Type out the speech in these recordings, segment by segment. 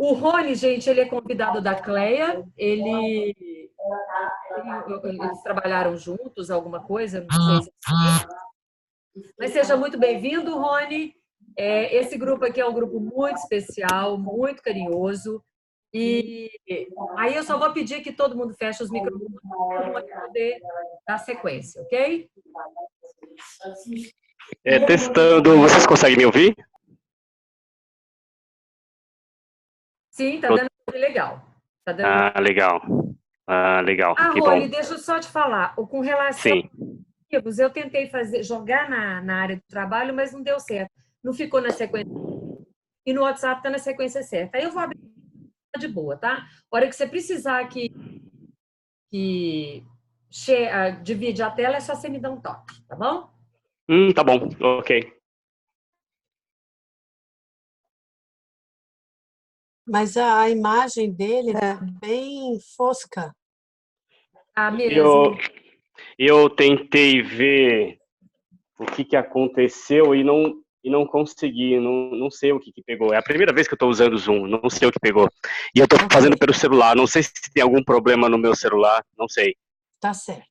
O Rony, gente, ele é convidado da Cleia, eles trabalharam juntos, alguma coisa, não sei se... Mas seja muito bem-vindo, Rony. Esse grupo aqui é um grupo muito especial, muito carinhoso. E aí eu só vou pedir que todo mundo feche os microfones para o Rony poder dar sequência, ok? Testando, vocês conseguem me ouvir? Sim, tá dando legal. Tá dando... Legal. Legal, que Rony, bom. deixa eu só te falar. Com relação Sim. eu tentei jogar na área do trabalho, mas não deu certo. Não ficou na sequência. E no WhatsApp está na sequência certa. Aí eu vou abrir de boa, tá? A hora que você precisar divide a tela, é só você me dar um toque, tá bom? Tá bom, ok. Mas a imagem dele é bem fosca. Mesmo. Eu tentei ver o que aconteceu e não consegui, não sei o que pegou. É a primeira vez que eu estou usando o Zoom, não sei o que pegou. E eu estou fazendo pelo celular, não sei se tem algum problema no meu celular, não sei. Tá certo.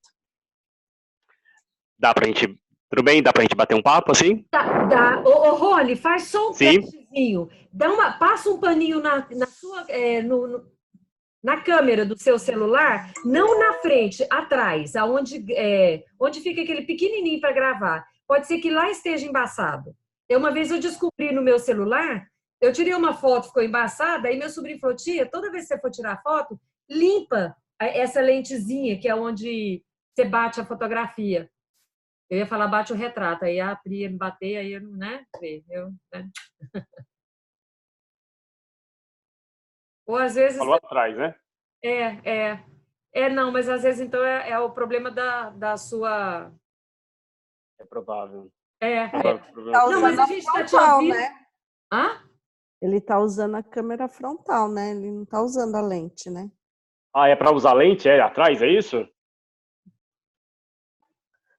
Tudo bem? Dá pra gente bater um papo assim? Dá. Rony, faz só um testezinho. Passa um paninho na câmera do seu celular, não na frente, atrás, onde fica aquele pequenininho para gravar. Pode ser que lá esteja embaçado. Uma vez eu descobri no meu celular, eu tirei uma foto, ficou embaçada, aí meu sobrinho falou, tia, toda vez que você for tirar foto, limpa essa lentezinha, que é onde você bate a fotografia. Eu ia falar bate o retrato, aí a Pri ia me bater, aí eu não, né? Né? Ou às vezes... Falou atrás, né? Não, mas às vezes então é o problema da sua... É provável. Não, mas a gente está te ouvindo. Né? Hã? Ele está usando a câmera frontal, né? Ele não está usando a lente, né? É para usar lente? Atrás, é isso?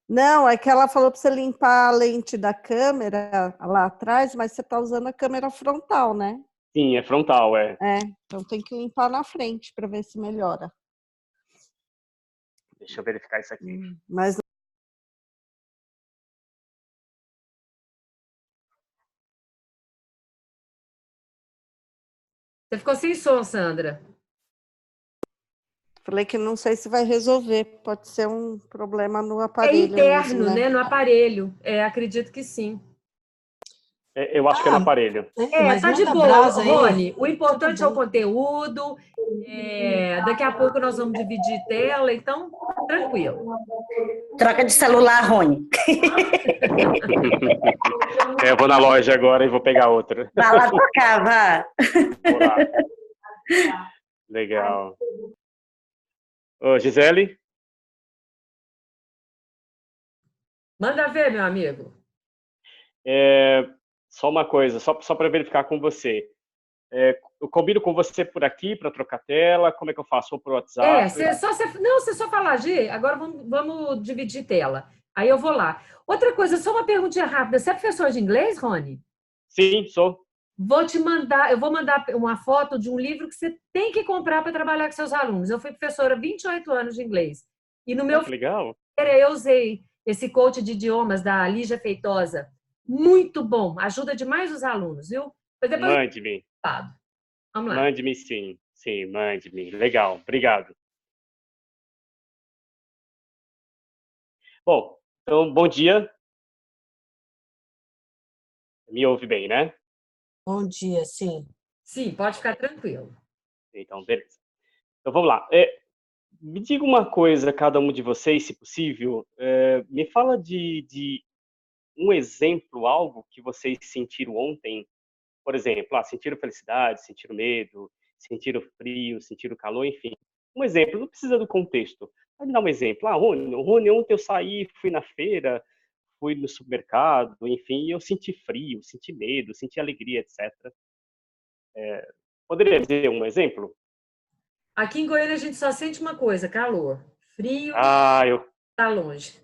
Não, é que ela falou para você limpar a lente da câmera lá atrás, mas você está usando a câmera frontal, né? Sim, é frontal, então tem que limpar na frente para ver se melhora. Deixa eu verificar isso aqui. Mas Você ficou sem som, Sandra. falei que não sei se vai resolver. Pode ser um problema no aparelho. É interno, mesmo, né? No aparelho. Acredito que sim. Eu acho que é no aparelho. Mas tá de boa, Rony. O importante é o conteúdo. Daqui a pouco nós vamos dividir tela, então, tranquilo. Troca de celular, Rony. Eu vou na loja agora e vou pegar outra. Vai lá trocar, vá. Vou lá. Legal. Ô, Gisele? Manda ver, meu amigo. Só uma coisa, só para verificar com você. Eu combino com você por aqui para trocar tela? Como é que eu faço? Ou por WhatsApp? Você só falar, Gi, agora vamos dividir tela. Aí eu vou lá. Outra coisa, só uma perguntinha rápida. Você é professor de inglês, Rony? Sim, sou. Eu vou mandar uma foto de um livro que você tem que comprar para trabalhar com seus alunos. Eu fui professora há 28 anos de inglês. E no meu legal. Eu usei esse coach de idiomas da Lígia Feitosa. Muito bom, ajuda demais os alunos, viu? Mande-me. Vamos lá. Mande-me, sim. Sim, mande-me. Legal, obrigado. Bom, então, bom dia. Me ouve bem, né? Bom dia, sim. Sim, pode ficar tranquilo. Então, beleza. Então, vamos lá. Me diga uma coisa, cada um de vocês, se possível. Me fala de um exemplo, algo que vocês sentiram ontem. Por exemplo, sentiram felicidade, sentiram medo, sentiram frio, sentiram calor, enfim. Um exemplo, não precisa do contexto. Pode dar um exemplo. Rony, ontem eu saí, fui na feira, fui no supermercado, enfim, e eu senti frio, senti medo, senti alegria, etc. Poderia dizer um exemplo? Aqui em Goiânia a gente só sente uma coisa, calor. Frio, tá longe.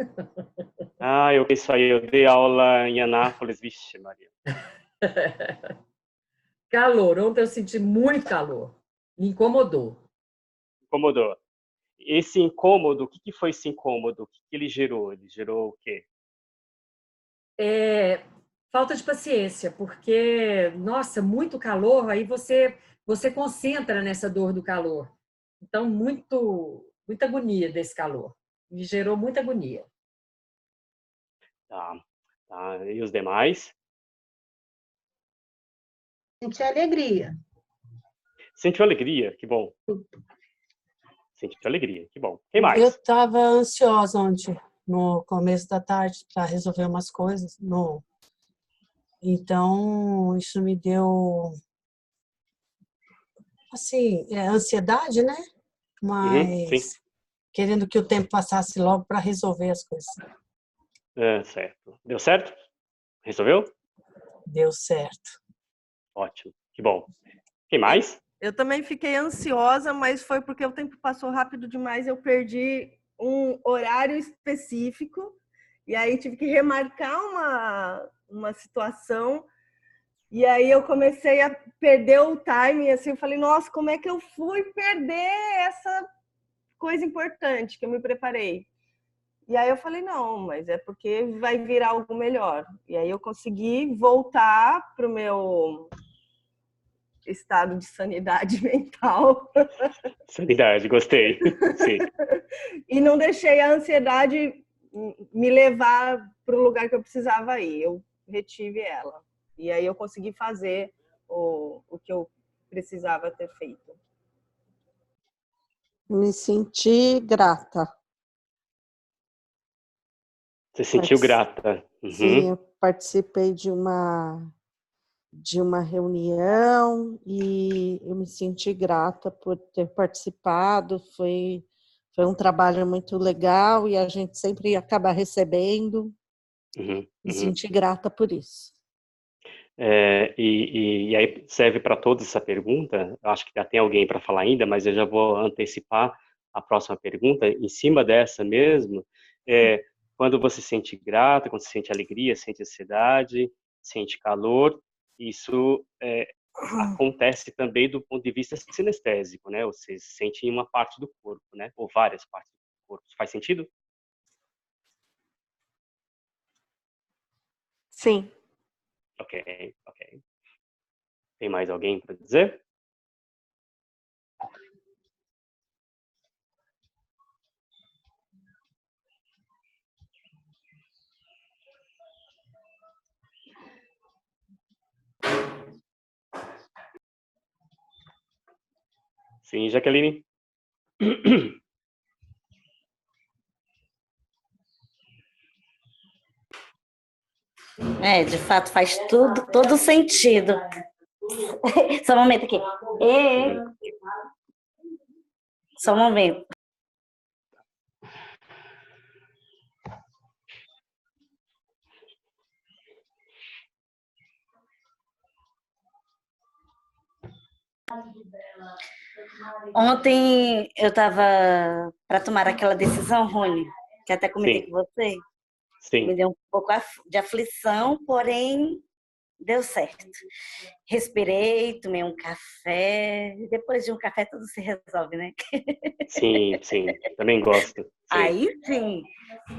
Isso aí, eu dei aula em Anápolis, vixe, Maria. Calor. Ontem eu senti muito calor. Me incomodou. Incomodou. Esse incômodo, o que que foi esse incômodo? O que que ele gerou? Ele gerou o quê? Falta de paciência, porque, nossa, muito calor, aí você concentra nessa dor do calor. Então, muita agonia desse calor. Me gerou muita agonia. Tá, tá. E os demais? Senti alegria. Sentiu alegria? Que bom. Sentiu alegria, que bom. Quem Eu mais? estava ansiosa ontem, no começo da tarde, para resolver umas coisas. Então, isso me deu, assim, ansiedade, né? Sim. Mas querendo que o tempo passasse logo para resolver as coisas. Certo. Deu certo? Resolveu? Deu certo. Ótimo, que bom. Quem mais? Eu também fiquei ansiosa, mas foi porque o tempo passou rápido demais, eu perdi um horário específico, e aí tive que remarcar uma situação, e aí eu comecei a perder o timing, assim, eu falei, nossa, como é que eu fui perder essa coisa importante que eu me preparei? E aí eu falei, não, mas é porque vai virar algo melhor. E aí eu consegui voltar para o meu estado de sanidade mental. Sanidade, gostei. Sim. E não deixei a ansiedade me levar para o lugar que eu precisava ir. Eu retive ela. E aí eu consegui fazer o que eu precisava ter feito. Me senti grata. Você sentiu grata. Sim, eu participei de uma reunião e eu me senti grata por ter participado. Foi um trabalho muito legal e a gente sempre acaba recebendo. Me senti grata por isso. E aí serve para todos essa pergunta. Acho que já tem alguém para falar ainda, mas eu já vou antecipar a próxima pergunta. Em cima dessa mesmo, quando você se sente grata, quando você sente alegria, sente ansiedade, sente calor, isso acontece também do ponto de vista sinestésico, né? Você sente em uma parte do corpo, né? Ou várias partes do corpo. Faz sentido? Sim. Ok. Tem mais alguém para dizer? Sim, Jaqueline? De fato, faz todo sentido. Só um momento aqui. Só um momento. Ontem eu estava para tomar aquela decisão, Rony, que até comentei com você. Sim. Me deu um pouco de aflição, porém deu certo. Respirei, tomei um café. Depois de um café tudo se resolve, né? Sim, também gosto. Sim. Aí sim,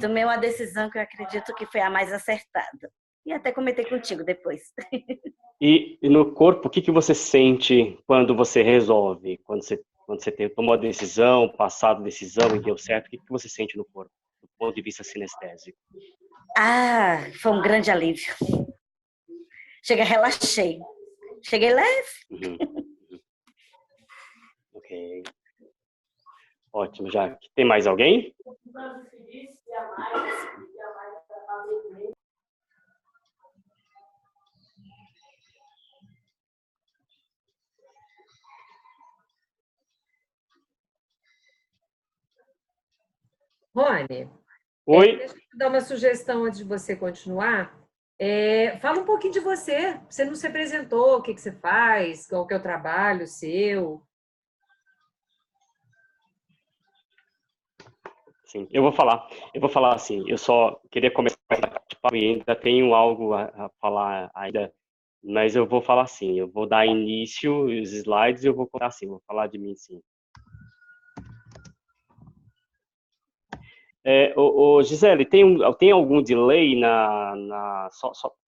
tomei uma decisão que eu acredito que foi a mais acertada. E até comentei contigo depois. E no corpo, o que você sente quando você resolve? Quando você tomou a decisão, passado a decisão e deu certo, o que você sente no corpo, do ponto de vista sinestésico? Foi um grande alívio. Relaxei. Cheguei leve. Ok. Ótimo, já. Tem mais alguém? Rony, Oi? deixa eu te dar uma sugestão antes de você continuar. Fala um pouquinho de você. Você não se apresentou, o que você faz, qual que é o trabalho seu. Sim, eu vou falar assim, eu só queria começar a bate-papo e ainda tenho algo a falar ainda Mas eu vou falar assim, eu vou dar início, os slides, e eu vou contar assim, vou falar de mim sim. Gisele, tem algum delay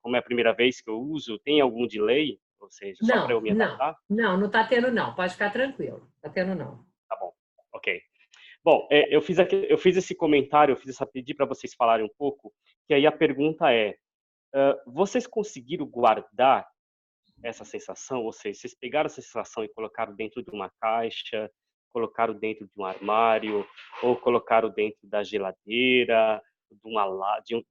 como é a primeira vez que eu uso, tem algum delay? Ou seja, só para eu Não, me não, adaptar? não está tendo não, pode ficar tranquilo, está tendo não. Tá bom, ok. Bom, eu fiz esse comentário, eu fiz essa pedir para vocês falarem um pouco, que aí a pergunta é, vocês conseguiram guardar essa sensação? Ou seja, vocês pegaram essa sensação e colocaram dentro de uma caixa, colocaram dentro de um armário, ou colocaram dentro da geladeira,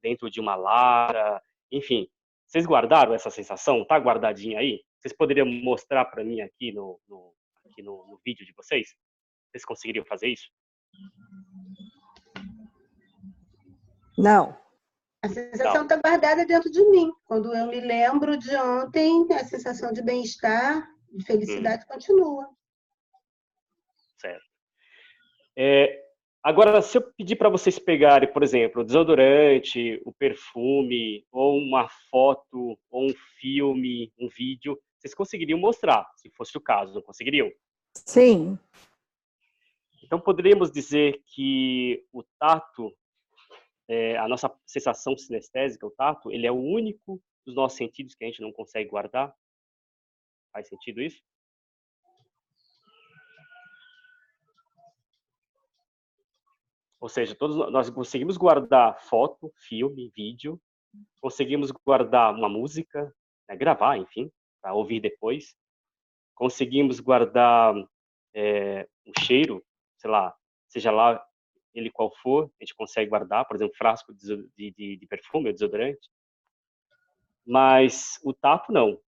dentro de uma lara, enfim. Vocês guardaram essa sensação? Tá guardadinha aí? Vocês poderiam mostrar para mim aqui no vídeo de vocês? Vocês conseguiriam fazer isso? Não. A sensação está guardada dentro de mim. Quando eu me lembro de ontem, a sensação de bem-estar, de felicidade continua. Certo. Agora, se eu pedir para vocês pegarem, por exemplo, o desodorante, o perfume, ou uma foto, ou um filme, um vídeo, vocês conseguiriam mostrar, se fosse o caso, não conseguiriam? Sim. Então, poderíamos dizer que o tato, a nossa sensação sinestésica, o tato, ele é o único dos nossos sentidos que a gente não consegue guardar? Faz sentido isso? Ou seja, todos nós conseguimos guardar foto, filme, vídeo, conseguimos guardar uma música, né, gravar, enfim, para ouvir depois. Conseguimos guardar um cheiro, sei lá, seja lá ele qual for, a gente consegue guardar, por exemplo, frasco de perfume ou desodorante. Mas o tato, não.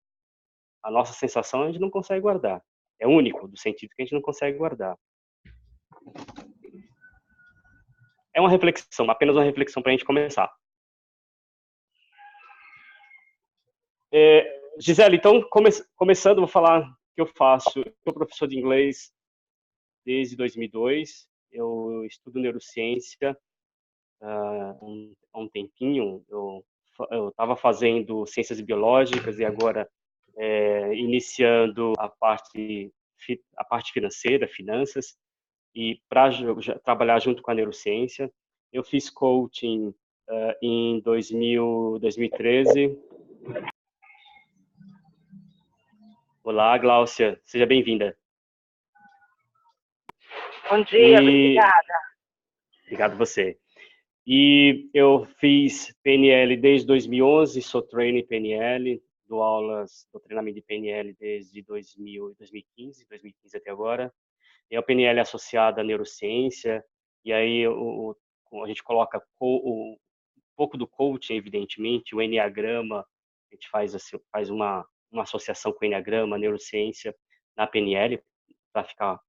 A nossa sensação a gente não consegue guardar. É único do sentido que a gente não consegue guardar. É uma reflexão, apenas uma reflexão para a gente começar. Gisele, então, começando, vou falar o que eu faço. Eu sou professor de inglês desde 2002. Eu estudo neurociência há um tempinho. Eu estava fazendo ciências biológicas e agora iniciando a parte financeira, finanças, e para trabalhar junto com a neurociência. Eu fiz coaching em 2013. Olá, Gláucia, seja bem-vinda. Bom dia, obrigada. Obrigado você. E eu fiz PNL desde 2011, sou trainer em PNL, dou treinamento de PNL desde 2015 até agora. É a PNL associada à neurociência, e aí a gente coloca um pouco do coaching, evidentemente, o enneagrama, a gente faz uma associação com o enneagrama, a neurociência, na PNL, para ficar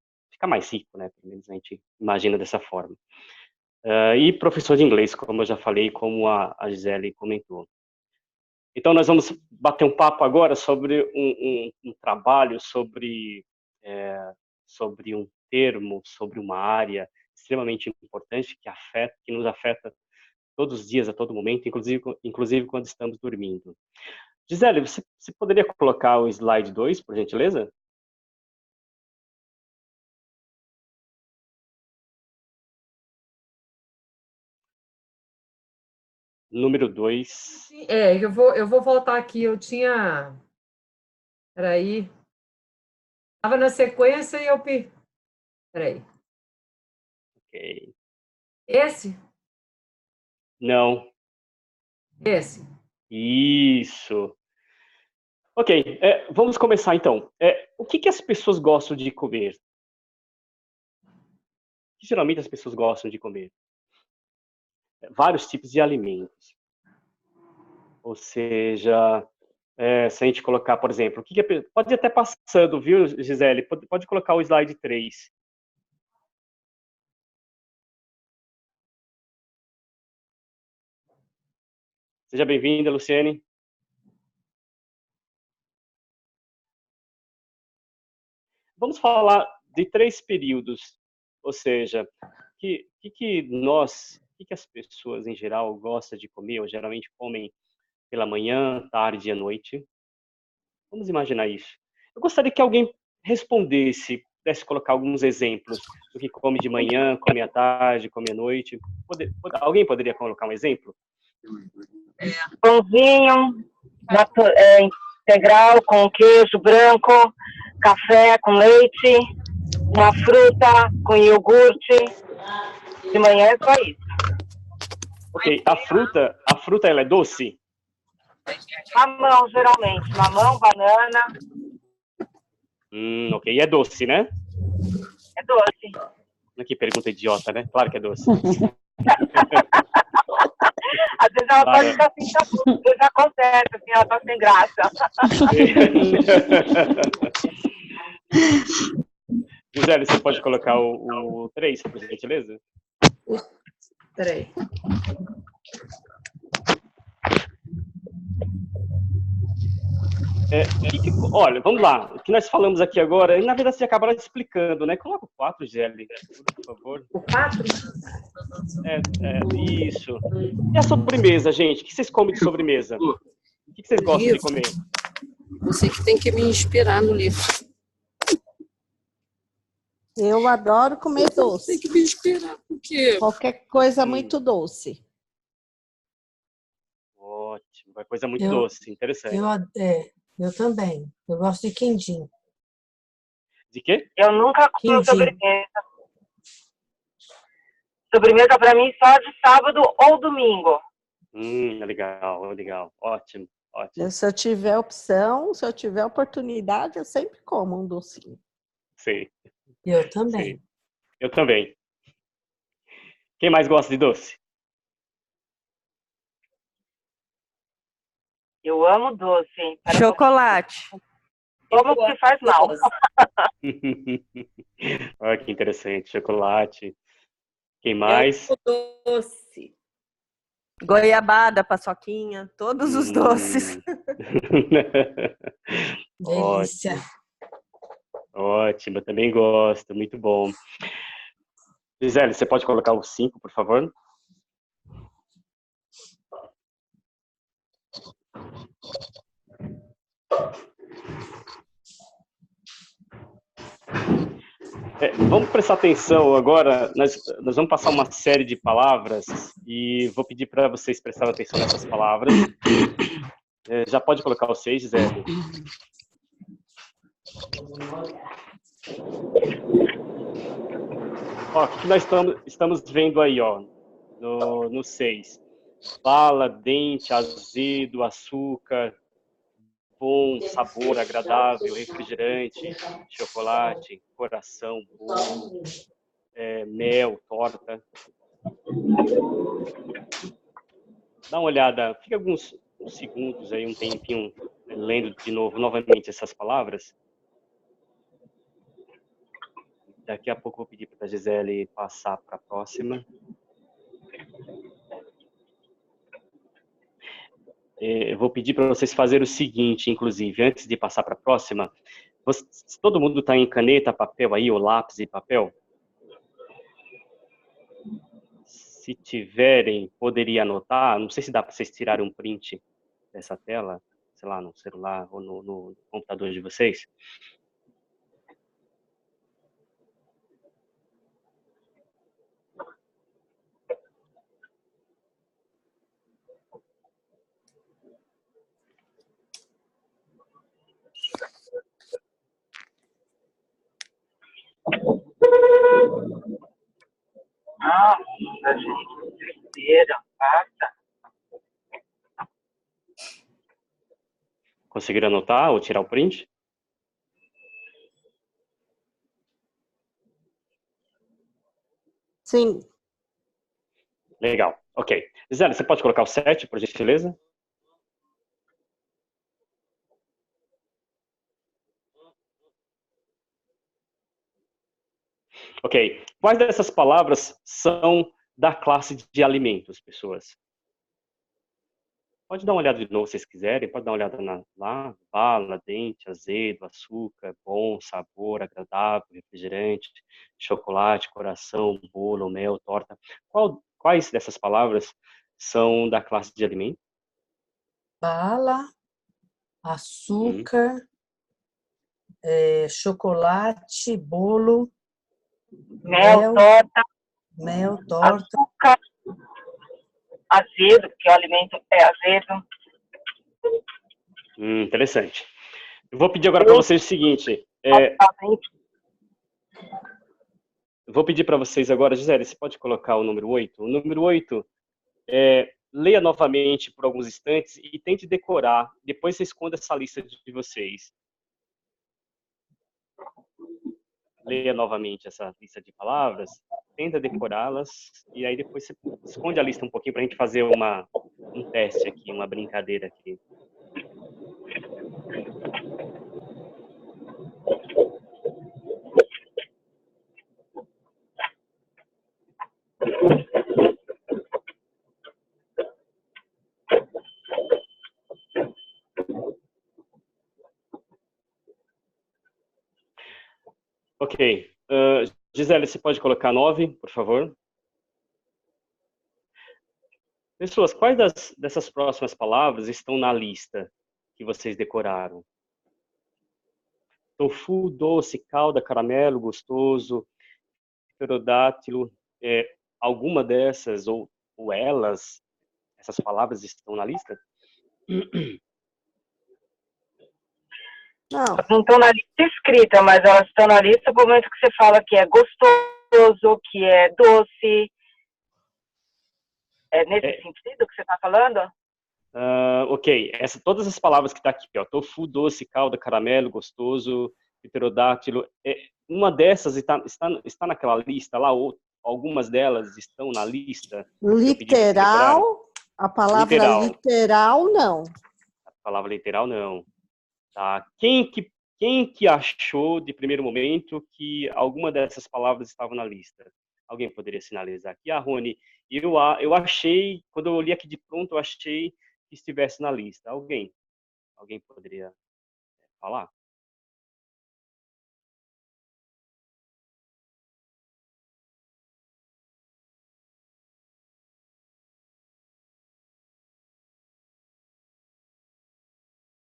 mais rico, né? Pelo menos a gente imagina dessa forma. E professor de inglês, como eu já falei, como a Gisele comentou. Então, nós vamos bater um papo agora sobre um trabalho, sobre um termo, sobre uma área extremamente importante que nos afeta todos os dias, a todo momento, inclusive quando estamos dormindo. Gisele, você poderia colocar o slide 2, por gentileza? Número 2. Eu vou voltar aqui, eu tinha... Peraí. Estava na sequência e eu... Peraí. Ok. Esse? Não. Esse. Isso. Ok, vamos começar então. O que as pessoas gostam de comer? O que geralmente as pessoas gostam de comer? Vários tipos de alimentos. Ou seja, se a gente colocar, por exemplo, pode ir até passando, viu, Gisele? Pode colocar o slide 3. Seja bem-vinda, Luciene. Vamos falar de 3 períodos, ou seja, que as pessoas em geral gostam de comer, ou geralmente comem pela manhã, tarde e à noite. Vamos imaginar isso. Eu gostaria que alguém respondesse, pudesse colocar alguns exemplos do que come de manhã, come à tarde, come à noite. Alguém poderia colocar um exemplo? Pãozinho integral com queijo branco, café com leite, uma fruta com iogurte. De manhã é só isso. Ok, a fruta ela é doce? Mamão, geralmente. Mamão, banana. Ok, é doce, né? É doce. Que pergunta idiota, né? Claro que é doce. Às vezes ela pode estar assim, às vezes acontece, assim, ela tá sem graça. Gisele, você pode colocar o 3, por gentileza? Peraí. Olha, vamos lá. O que nós falamos aqui agora, na verdade você acabaram explicando, né? Coloca o 4, Gisele, por favor. O 4? Isso. E a sobremesa, gente? O que vocês comem de sobremesa? O que vocês gostam de comer? Você que tem que me inspirar no livro. Eu adoro comer doce. Tem que me inspirar, porque... Qualquer coisa muito doce. Ótimo, uma coisa muito doce, interessante. Eu também. Eu gosto de quindim. De quê? Eu nunca como sobremesa. Sobremesa para mim só de sábado ou domingo. Legal. Ótimo. Se eu tiver opção, se eu tiver oportunidade, eu sempre como um docinho. Sim. Eu também. Sim. Eu também. Quem mais gosta de doce? Eu amo doce. Chocolate. Como que faz mal. Olha que interessante. Chocolate. Quem mais? Doce. Goiabada, paçoquinha, todos os doces. Delícia. Ótimo, eu também gosto. Muito bom. Gisele, você pode colocar o 5, por favor? Vamos prestar atenção agora, nós vamos passar uma série de palavras e vou pedir para vocês prestarem atenção nessas palavras. Já pode colocar o 6, Gisele. Ó, o que nós estamos vendo aí, ó, no 6? Bala, dente, azedo, açúcar, bom, sabor, agradável, refrigerante, chocolate, coração, bolo, mel, torta. Dá uma olhada, fica alguns segundos aí, um tempinho, lendo de novo, novamente essas palavras. Daqui a pouco eu vou pedir para a Gisele passar para a próxima. Eu vou pedir para vocês fazerem o seguinte, inclusive, antes de passar para a próxima. Todo mundo está em caneta, papel aí, ou lápis e papel? Se tiverem, poderia anotar. Não sei se dá para vocês tirarem um print dessa tela, sei lá, no celular ou no computador de vocês. Nossa, gente, que tristeza, passa. Conseguiram anotar ou tirar o print? Sim. Legal, ok. Gisele, você pode colocar o 7, por gentileza? Ok. Quais dessas palavras são da classe de alimentos, pessoas? Pode dar uma olhada de novo se vocês quiserem. Pode dar uma olhada lá. Bala, dente, azedo, açúcar, bom, sabor, agradável, refrigerante, chocolate, coração, bolo, mel, torta. Quais dessas palavras são da classe de alimentos? Bala, açúcar, chocolate, bolo, Mel, torta, mel, torta. açúcar, azedo, porque o alimento é azedo. Interessante. Eu vou pedir agora para vocês o seguinte. Eu vou pedir para vocês agora, Gisele, você pode colocar o número 8? O número 8, leia novamente por alguns instantes e tente decorar. Depois você esconda essa lista de vocês. Leia novamente essa lista de palavras, tenta decorá-las, e aí depois você esconde a lista um pouquinho para a gente fazer um teste aqui, uma brincadeira aqui. Ok. Gisele, você pode colocar 9, por favor? Pessoas, quais dessas próximas palavras estão na lista que vocês decoraram? Tofu, doce, calda, caramelo, gostoso, pterodátilo. Alguma dessas, ou elas, essas palavras estão na lista? Não estão na lista escrita, mas elas estão na lista no momento que você fala que é gostoso, que é doce. É nesse sentido que você está falando? Ok. Todas as palavras que estão aqui, ó, tofu, doce, calda, caramelo, gostoso, pterodátilo, uma dessas está naquela lista lá, ou algumas delas estão na lista? Literal, a palavra literal, não. A palavra literal, não. Tá. Quem que achou de primeiro momento que alguma dessas palavras estava na lista? Alguém poderia sinalizar aqui? Rony, eu achei, quando eu li aqui de pronto, eu achei que estivesse na lista. Alguém poderia falar?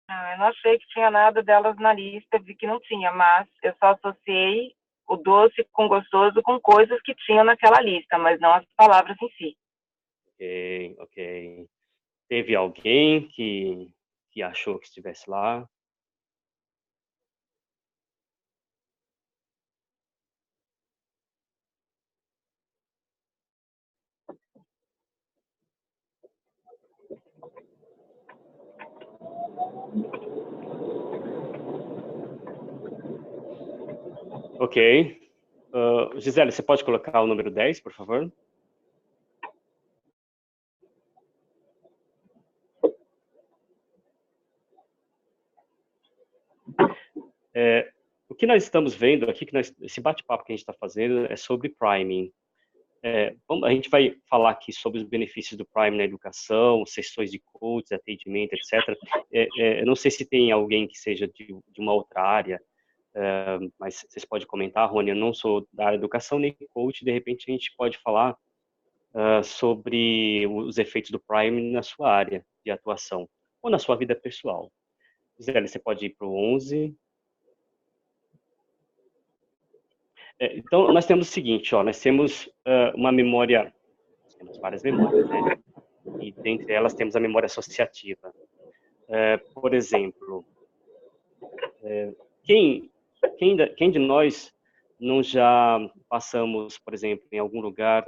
Eu não achei que tinha nada delas na lista, vi que não tinha, mas eu só associei o doce com gostoso com coisas que tinham naquela lista, mas não as palavras em si. Ok. Teve alguém que achou que estivesse lá? Ok. Gisele, você pode colocar o número 10, por favor? O que nós estamos vendo aqui, esse bate-papo que a gente está fazendo é sobre priming. A gente vai falar aqui sobre os benefícios do priming na educação, sessões de coach, atendimento, etc. Eu não sei se tem alguém que seja de uma outra área, mas vocês podem comentar, Rony, eu não sou da área de educação nem coach, de repente a gente pode falar sobre os efeitos do priming na sua área de atuação, ou na sua vida pessoal. Gisele, você pode ir para o 11. Então, nós temos o seguinte, nós temos uma memória, temos várias memórias, né? E dentre elas temos a memória associativa. Por exemplo, quem de nós não já passamos, por exemplo, em algum lugar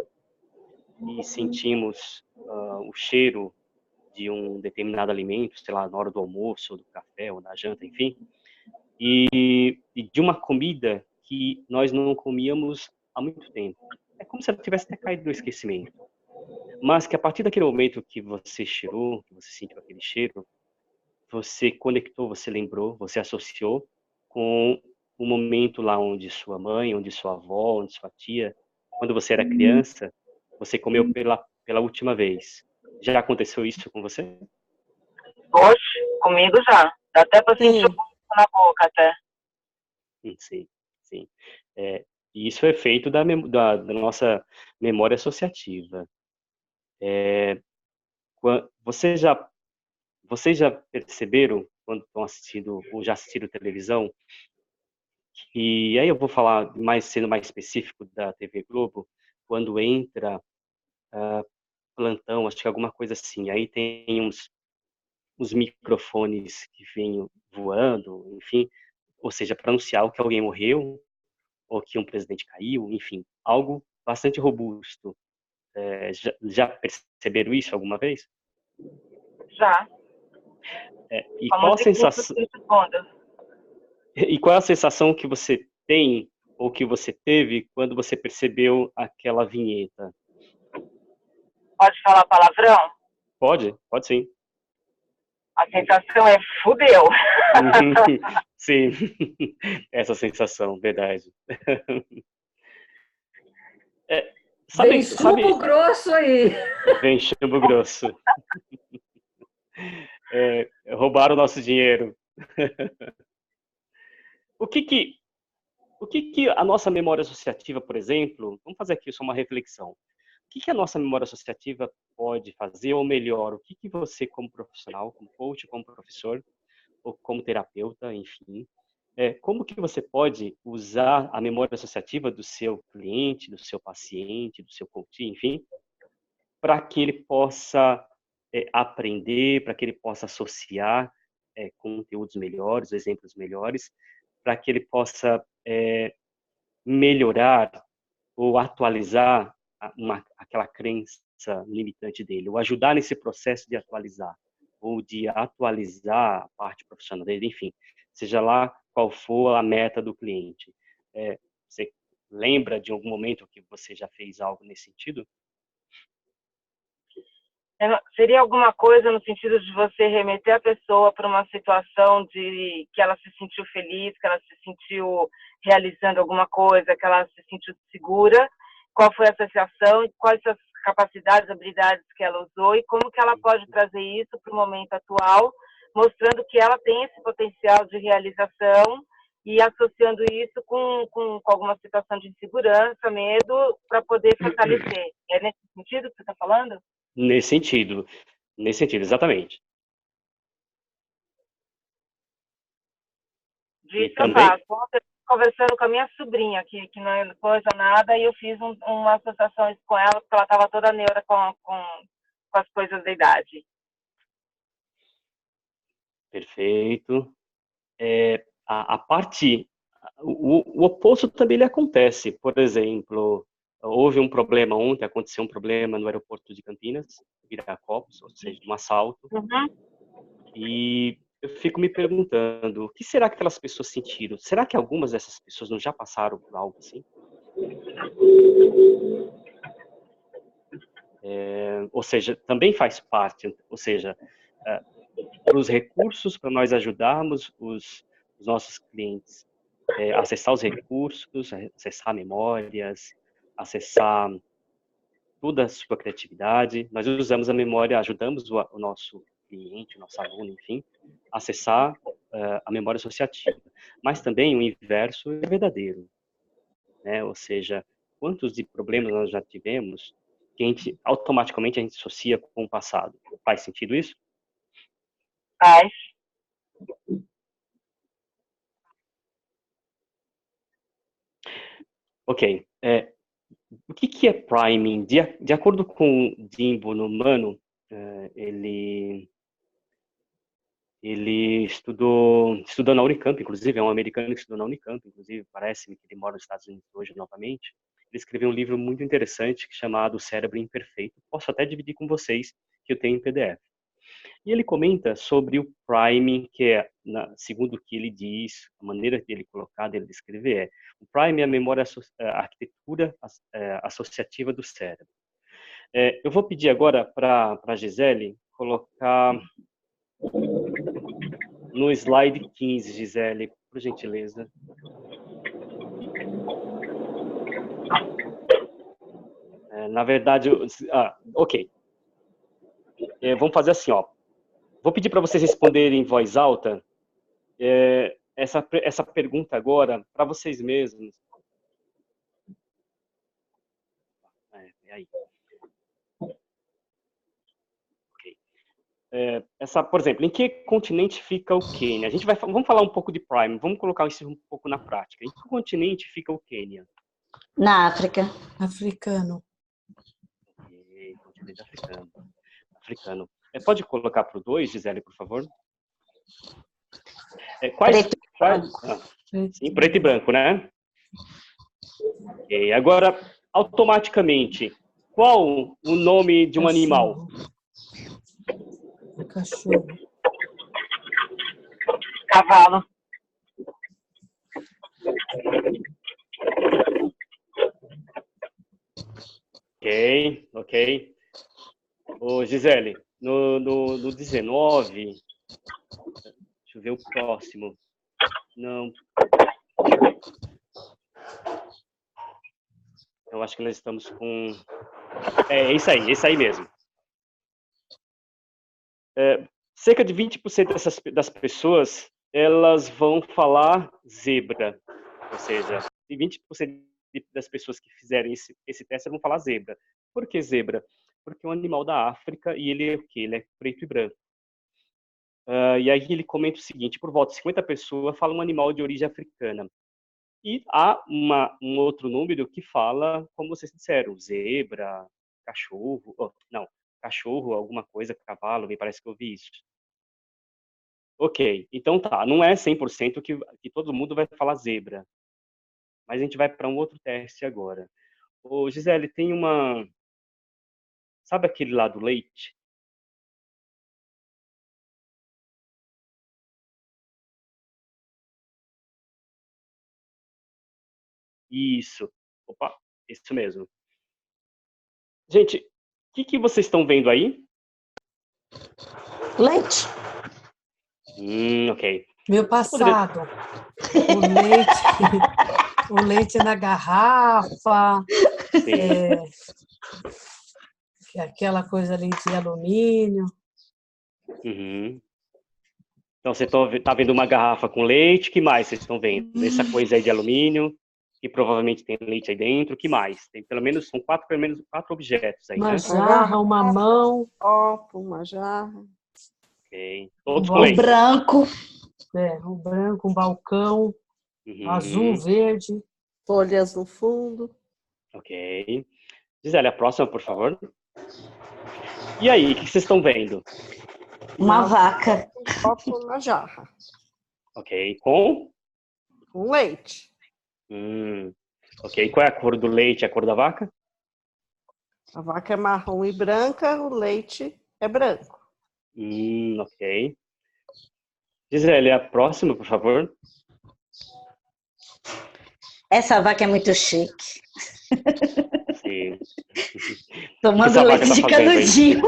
e sentimos o cheiro de um determinado alimento, sei lá, na hora do almoço, ou do café, ou da janta, enfim, e de uma comida que nós não comíamos há muito tempo. É como se ela tivesse até caído no esquecimento. Mas que a partir daquele momento que você cheirou, que você sentiu aquele cheiro, você conectou, você lembrou, você associou com o momento lá onde sua mãe, onde sua avó, onde sua tia, quando você era criança, você comeu pela última vez. Já aconteceu isso com você? Oxe, comigo já. Dá até para sentir o gosto na boca até. Sim. E isso é feito da nossa memória associativa. Vocês já perceberam quando estão assistindo ou já assistiram televisão. E aí eu vou falar sendo mais específico da TV Globo, quando entra plantão, acho que alguma coisa assim. Aí tem uns microfones que vêm voando, enfim, ou seja, para anunciar que alguém morreu ou que um presidente caiu, enfim, algo bastante robusto. Já perceberam isso alguma vez? Já. E qual a sensação? E qual é a sensação que você tem ou que você teve quando você percebeu aquela vinheta? Pode falar palavrão? Pode sim. A sensação é fudeu. Sim, essa sensação, verdade. Vem chumbo grosso aí. Vem chumbo grosso. Roubaram o nosso dinheiro. O que a nossa memória associativa, por exemplo, vamos fazer aqui só uma reflexão. O que a nossa memória associativa pode fazer, ou melhor, o que você como profissional, como coach, como professor, ou como terapeuta, enfim, como que você pode usar a memória associativa do seu cliente, do seu paciente, do seu coach, enfim, para que ele possa aprender, para que ele possa associar conteúdos melhores, exemplos melhores, para que ele possa melhorar ou atualizar aquela crença limitante dele, ou ajudar nesse processo de atualizar, ou de atualizar a parte profissional dele, enfim, seja lá qual for a meta do cliente. Você lembra de algum momento que você já fez algo nesse sentido? Seria alguma coisa no sentido de você remeter a pessoa para uma situação de que ela se sentiu feliz, que ela se sentiu realizando alguma coisa, que ela se sentiu segura, qual foi a associação, quais as capacidades, habilidades que ela usou e como que ela pode trazer isso para o momento atual, mostrando que ela tem esse potencial de realização e associando isso com alguma situação de insegurança, medo, para poder fortalecer. É nesse sentido que você está falando? Nesse sentido, exatamente. Disso eu faço. Ontem, conversando com a minha sobrinha, que não é coisa nada, e eu fiz uma associação com ela, porque ela estava toda neura com as coisas da idade. Perfeito. A parte, o oposto também ele acontece. Por exemplo, houve um problema ontem, aconteceu um problema no aeroporto de Campinas, Viracopos, ou seja, um assalto. E eu fico me perguntando, o que será que aquelas pessoas sentiram? Será que algumas dessas pessoas não já passaram por algo assim? Ou seja, também faz parte, ou seja, para os recursos, para nós ajudarmos os nossos clientes acessar os recursos, acessar memórias, acessar toda a sua criatividade. Nós usamos a memória, ajudamos o nosso cliente, o nosso aluno, enfim, a acessar a memória associativa. Mas também o inverso é verdadeiro, né? Ou seja, quantos de problemas nós já tivemos que automaticamente a gente associa com o passado. Faz sentido isso? Faz. Ok. O que é priming? De acordo com Jim Bonomano, ele estudou na Unicamp, inclusive, é um americano que estudou na Unicamp, inclusive, parece-me que ele mora nos Estados Unidos hoje novamente. Ele escreveu um livro muito interessante chamado Cérebro Imperfeito. Posso até dividir com vocês, que eu tenho em PDF. E ele comenta sobre o priming, que é, segundo o que ele diz, a maneira dele colocar, dele descrever o priming é a memória, a arquitetura associativa do cérebro. Eu vou pedir agora para a Gisele colocar no slide 15, Gisele, por gentileza. Na verdade, ok. Vamos fazer assim, ó. Vou pedir para vocês responderem em voz alta essa pergunta agora para vocês mesmos. Aí. Okay. por exemplo, em que continente fica o Quênia? Vamos falar um pouco de Prime, vamos colocar isso um pouco na prática. Em que continente fica o Quênia? Na África. Africano. Continente africano. Pode colocar para o 2, Gisele, por favor? Sim, preto e branco, né? Agora, automaticamente, qual o nome de um animal? Cachorro. Cavalo. Ok. Ô, Gisele, no 19, deixa eu ver o próximo. Não. Eu acho que nós estamos com... esse aí mesmo. Cerca de 20% das pessoas, elas vão falar zebra. Ou seja, 20% das pessoas que fizerem esse teste vão falar zebra. Por que zebra? Porque é um animal da África e ele é o quê? Ele é preto e branco. E aí ele comenta o seguinte, por volta de 50 pessoas falam um animal de origem africana. E há um outro número que fala, como vocês disseram, zebra, cachorro, cachorro, alguma coisa, cavalo, me parece que eu vi isso. Ok, então tá, não é 100% que todo mundo vai falar zebra, mas a gente vai para um outro teste agora. Ô, Gisele, tem sabe aquele lá do leite? Isso, opa, isso mesmo. Gente, o que vocês estão vendo aí? Leite. Ok. Meu passado. O leite na garrafa. Aquela coisa ali de alumínio. Uhum. Então, você está vendo uma garrafa com leite, que mais vocês estão vendo? Essa coisa aí de alumínio, que provavelmente tem leite aí dentro, que mais? Tem pelo menos quatro objetos aí, uma né? jarra, uma mão. Um copo, uma jarra. Ok. Todos com O leite. branco. Um branco, um balcão. Uhum. Azul, verde. Folhas no fundo. Ok. Gisele, a próxima, por favor. E aí, o que vocês estão vendo? Uma vaca. Um copo na jarra. Ok. Com leite. Ok. Qual é a cor do leite e a cor da vaca? A vaca é marrom e branca, o leite é branco. Ok. Gisele, a próxima, por favor. Essa vaca é muito chique. Sim. Tomando leite de canudinho.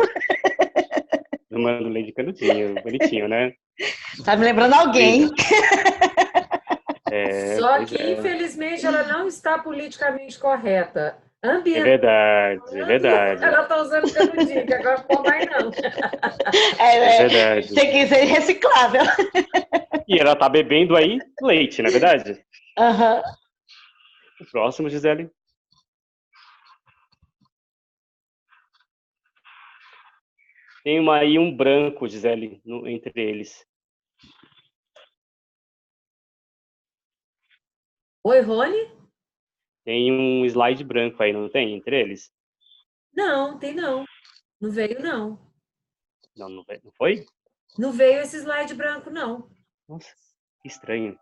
Tomando leite de canudinho. Bonitinho, né? Tá me lembrando alguém. Só que, infelizmente, ela não está politicamente correta. É verdade. Ela está usando canudinho, que agora não pode mais não. É verdade. Tem que ser reciclável. E ela está bebendo aí leite, não é verdade? Aham. O próximo, Gisele. Tem aí um branco, Gisele, entre eles. Oi, Rony? Tem um slide branco aí, não tem? Entre eles? Não, tem não. Não veio, não. Não foi? Não veio esse slide branco, não. Nossa, que estranho.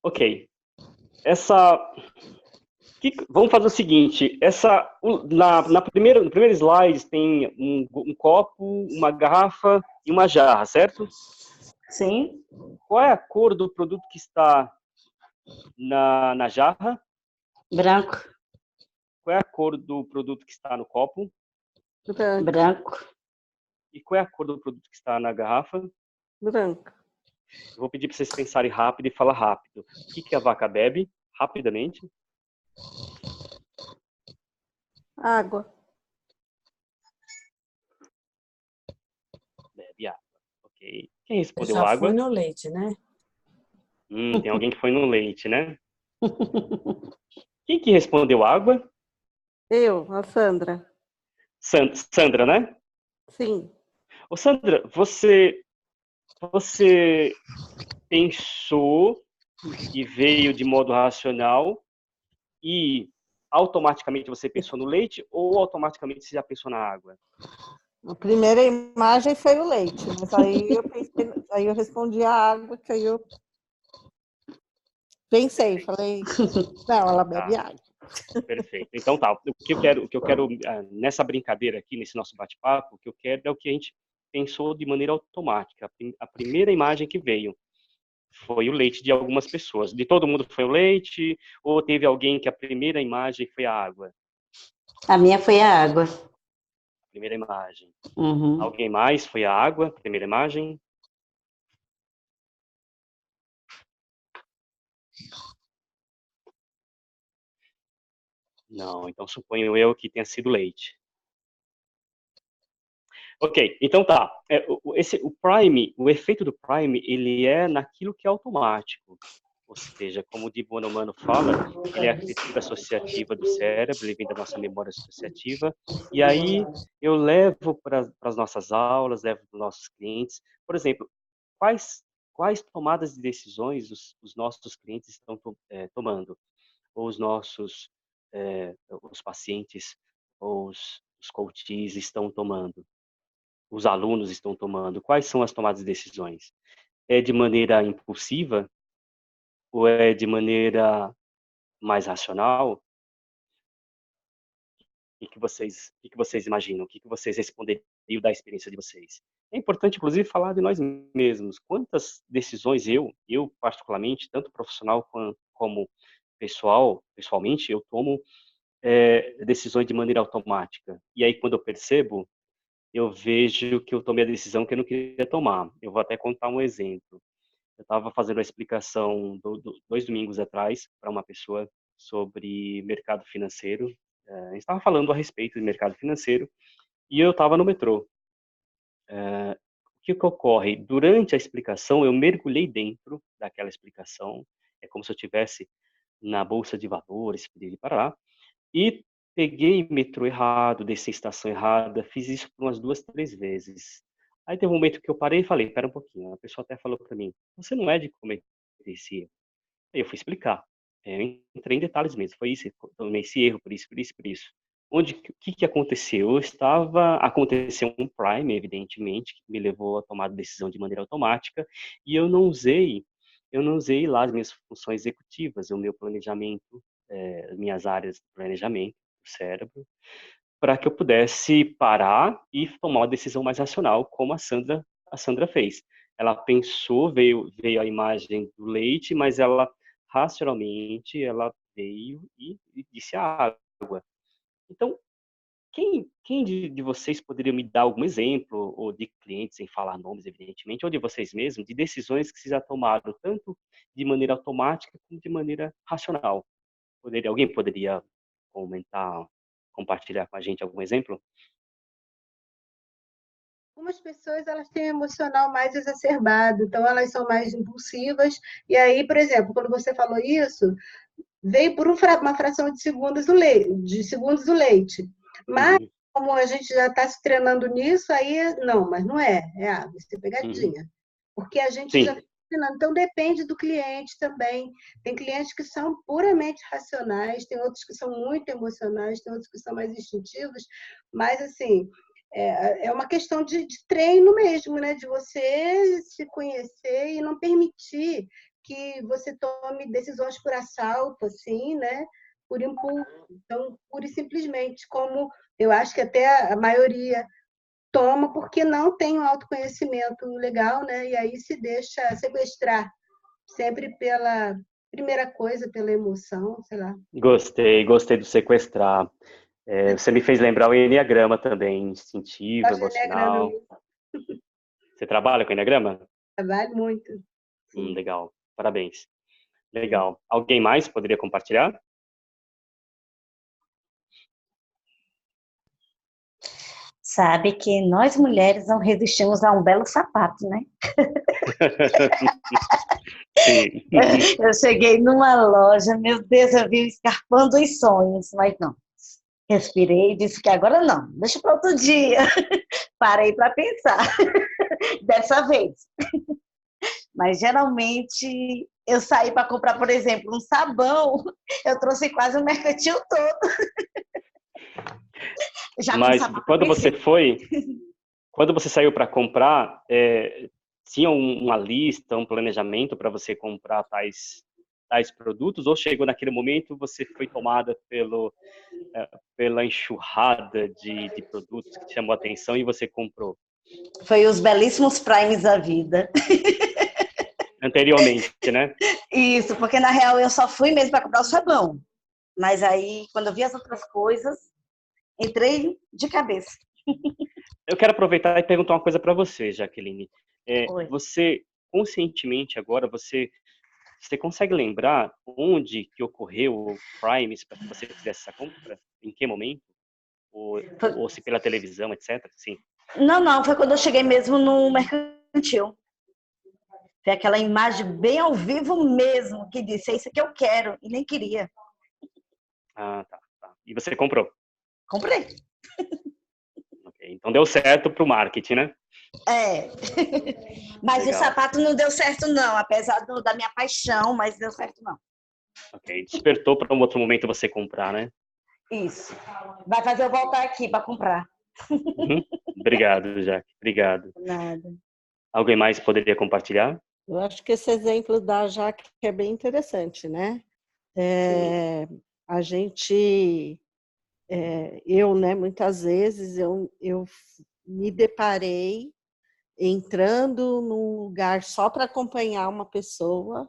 Ok. Vamos fazer o seguinte. No primeiro slide tem um copo, uma garrafa e uma jarra, certo? Sim. Qual é a cor do produto que está na jarra? Branco. Qual é a cor do produto que está no copo? Branco. E qual é a cor do produto que está na garrafa? Branco. Eu vou pedir para vocês pensarem rápido e falar rápido. O que a vaca bebe? Rapidamente. Água. Bebe água. Ok. Quem respondeu Eu já água? fui no leite, né? Tem alguém que foi no leite, né? Quem que respondeu água? Eu, a Sandra. Sandra, né? Sim. Ô Sandra, você pensou e veio de modo racional e automaticamente você pensou no leite ou automaticamente você já pensou na água? A primeira imagem foi o leite, mas aí eu respondi a água, que aí eu pensei, falei, não, ela bebe água. Perfeito. Então tá, o que eu quero nessa brincadeira aqui, nesse nosso bate-papo, o que eu quero é o que a gente pensou de maneira automática. A primeira imagem que veio foi o leite de algumas pessoas. De todo mundo foi o leite ou teve alguém que a primeira imagem foi a água? A minha foi a água. Primeira imagem. Uhum. Alguém mais foi a água? Primeira imagem. Não, então suponho eu que tenha sido leite. Ok, então tá. O Prime, o efeito do Prime, ele é naquilo que é automático. Ou seja, como o Di Bonomano fala, ele é a arquitetura associativa do cérebro, ele vem da nossa memória associativa. E aí eu levo para as nossas aulas, levo para os nossos clientes. Por exemplo, quais tomadas de decisões os nossos clientes estão tomando? Ou os pacientes, ou os coaches estão tomando? Os alunos estão tomando? Quais são as tomadas de decisões? É de maneira impulsiva ou é de maneira mais racional? O que vocês imaginam? O que vocês responderiam da experiência de vocês? É importante, inclusive, falar de nós mesmos. Quantas decisões eu particularmente, tanto profissional como pessoalmente, eu tomo decisões de maneira automática. E aí, quando eu percebo, eu vejo que eu tomei a decisão que eu não queria tomar. Eu vou até contar um exemplo. Eu estava fazendo uma explicação 2 domingos atrás para uma pessoa sobre mercado financeiro. A gente estava falando a respeito de mercado financeiro e eu estava no metrô. O que ocorre? Durante a explicação, eu mergulhei dentro daquela explicação. É como se eu estivesse na bolsa de valores, de Pará, e peguei metrô errado, desci a estação errada, fiz isso por umas 2, 3 vezes. Aí teve um momento que eu parei e falei, espera um pouquinho, a pessoa até falou para mim, você não é de cometer esse erro. Aí eu fui explicar, eu entrei em detalhes mesmo, foi isso, eu tomei esse erro, por isso, por isso, por isso. O que aconteceu? Aconteceu um prime, evidentemente, que me levou a tomar a decisão de maneira automática, e eu não usei lá as minhas funções executivas, o meu planejamento, as minhas áreas de planejamento do cérebro, para que eu pudesse parar e tomar uma decisão mais racional, como a Sandra fez. Ela pensou, veio a imagem do leite, mas ela racionalmente ela veio e disse a água. Então, quem de vocês poderia me dar algum exemplo, ou de clientes, sem falar nomes, evidentemente, ou de vocês mesmos, de decisões que vocês já tomaram, tanto de maneira automática como de maneira racional? Alguém poderia comentar, compartilhar com a gente algum exemplo? Algumas pessoas elas têm um emocional mais exacerbado, então elas são mais impulsivas. E aí, por exemplo, quando você falou isso, veio por uma fração de segundos o leite. Mas, como a gente já está se treinando nisso, aí não, mas não é. É água, isso é pegadinha. Porque a gente já está treinando. Então, depende do cliente também. Tem clientes que são puramente racionais, tem outros que são muito emocionais, tem outros que são mais instintivos. Mas, assim, é uma questão de treino mesmo, né? De você se conhecer e não permitir que você tome decisões por assalto, assim, né? Por impulso. Então, pura e simplesmente, como eu acho que até a maioria toma, porque não tem um autoconhecimento legal, né? E aí se deixa sequestrar, sempre pela primeira coisa, pela emoção, sei lá. Gostei do sequestrar. Você me fez lembrar o Enneagrama também, instintivo, emocional. Você trabalha com Enneagrama? Trabalho muito. Legal, parabéns. Legal. Alguém mais poderia compartilhar? Sabe que nós mulheres não resistimos a um belo sapato, né? Sim. Eu cheguei numa loja, meu Deus, eu vi escarpando os sonhos, mas não. Respirei e disse que agora não, deixa para outro dia. Parei para pensar, dessa vez. Mas geralmente eu saí para comprar, por exemplo, um sabão, eu trouxe quase o mercantil todo. Já com Mas sabão quando você saiu para comprar, tinha uma lista, um planejamento para você comprar tais produtos, ou chegou naquele momento você foi tomada pela enxurrada de produtos que te chamou a atenção e você comprou foi os belíssimos primes da vida. anteriormente, né? Isso, porque na real eu só fui mesmo para comprar o sabão. Mas aí, quando eu vi as outras coisas, entrei de cabeça. Eu quero aproveitar e perguntar uma coisa para você, Jaqueline. Oi. Você, conscientemente agora, você consegue lembrar onde que ocorreu o Primes para que você fizesse essa compra? Em que momento? Ou se pela televisão, etc? Sim. Não, foi quando eu cheguei mesmo no mercantil. Foi aquela imagem bem ao vivo mesmo, que disse, é isso que eu quero, e nem queria. Ah, tá. E você comprou? Comprei. Okay. Então deu certo para o marketing, né? É. Mas Legal. o sapato não deu certo, não, apesar da minha paixão, mas deu certo, não. Ok. Despertou para um outro momento você comprar, né? Isso. Vai fazer eu voltar aqui para comprar. Uhum. Obrigado, Jaque. Obrigado. Nada. Alguém mais poderia compartilhar? Eu acho que esse exemplo da Jaque é bem interessante, né? A gente, eu, né, muitas vezes eu me deparei entrando num lugar só para acompanhar uma pessoa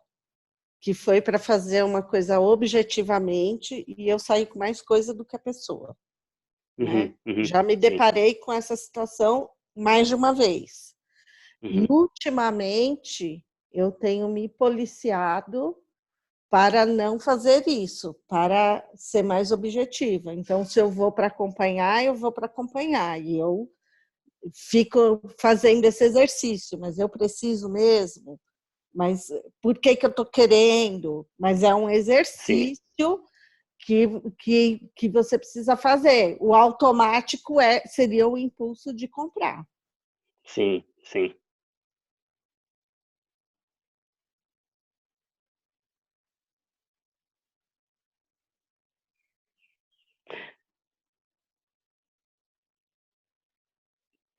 que foi para fazer uma coisa objetivamente e eu saí com mais coisa do que a pessoa, né? Já me deparei com essa situação mais de uma vez. E ultimamente eu tenho me policiado para não fazer isso, para ser mais objetiva. Então, se eu vou para acompanhar, eu vou para acompanhar. E eu fico fazendo esse exercício, mas eu preciso mesmo? Mas por que eu estou querendo? Mas é um exercício que você precisa fazer. O automático seria o impulso de comprar. Sim.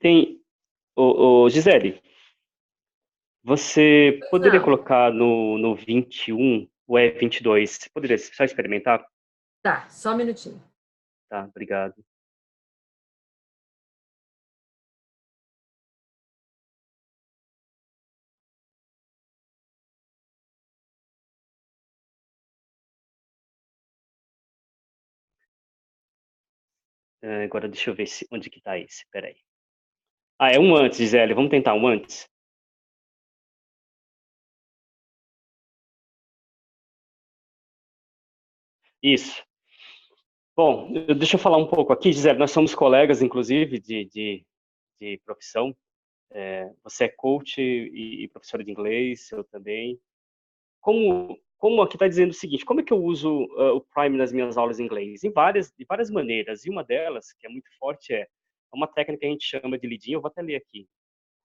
Tem, Gisele, você poderia colocar no 21 ou 22? Você poderia só experimentar? Tá, só um minutinho. Tá, obrigado. Agora deixa eu ver onde que tá esse, peraí. Ah, é um antes, Gisele, vamos tentar um antes? Isso. Bom, deixa eu falar um pouco aqui, Gisele, nós somos colegas, inclusive, de profissão. Você é coach e professora de inglês, eu também. Como aqui está dizendo o seguinte, como é que eu uso o Prime nas minhas aulas de inglês? De várias maneiras, e uma delas, que é muito forte, é uma técnica que a gente chama de leading, eu vou até ler aqui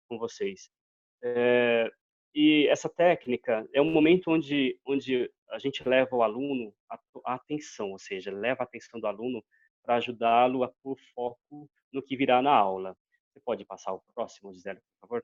com vocês. E essa técnica é um momento onde a gente leva o aluno à atenção, ou seja, leva a atenção do aluno para ajudá-lo a pôr foco no que virá na aula. Você pode passar o próximo, Gisele, por favor?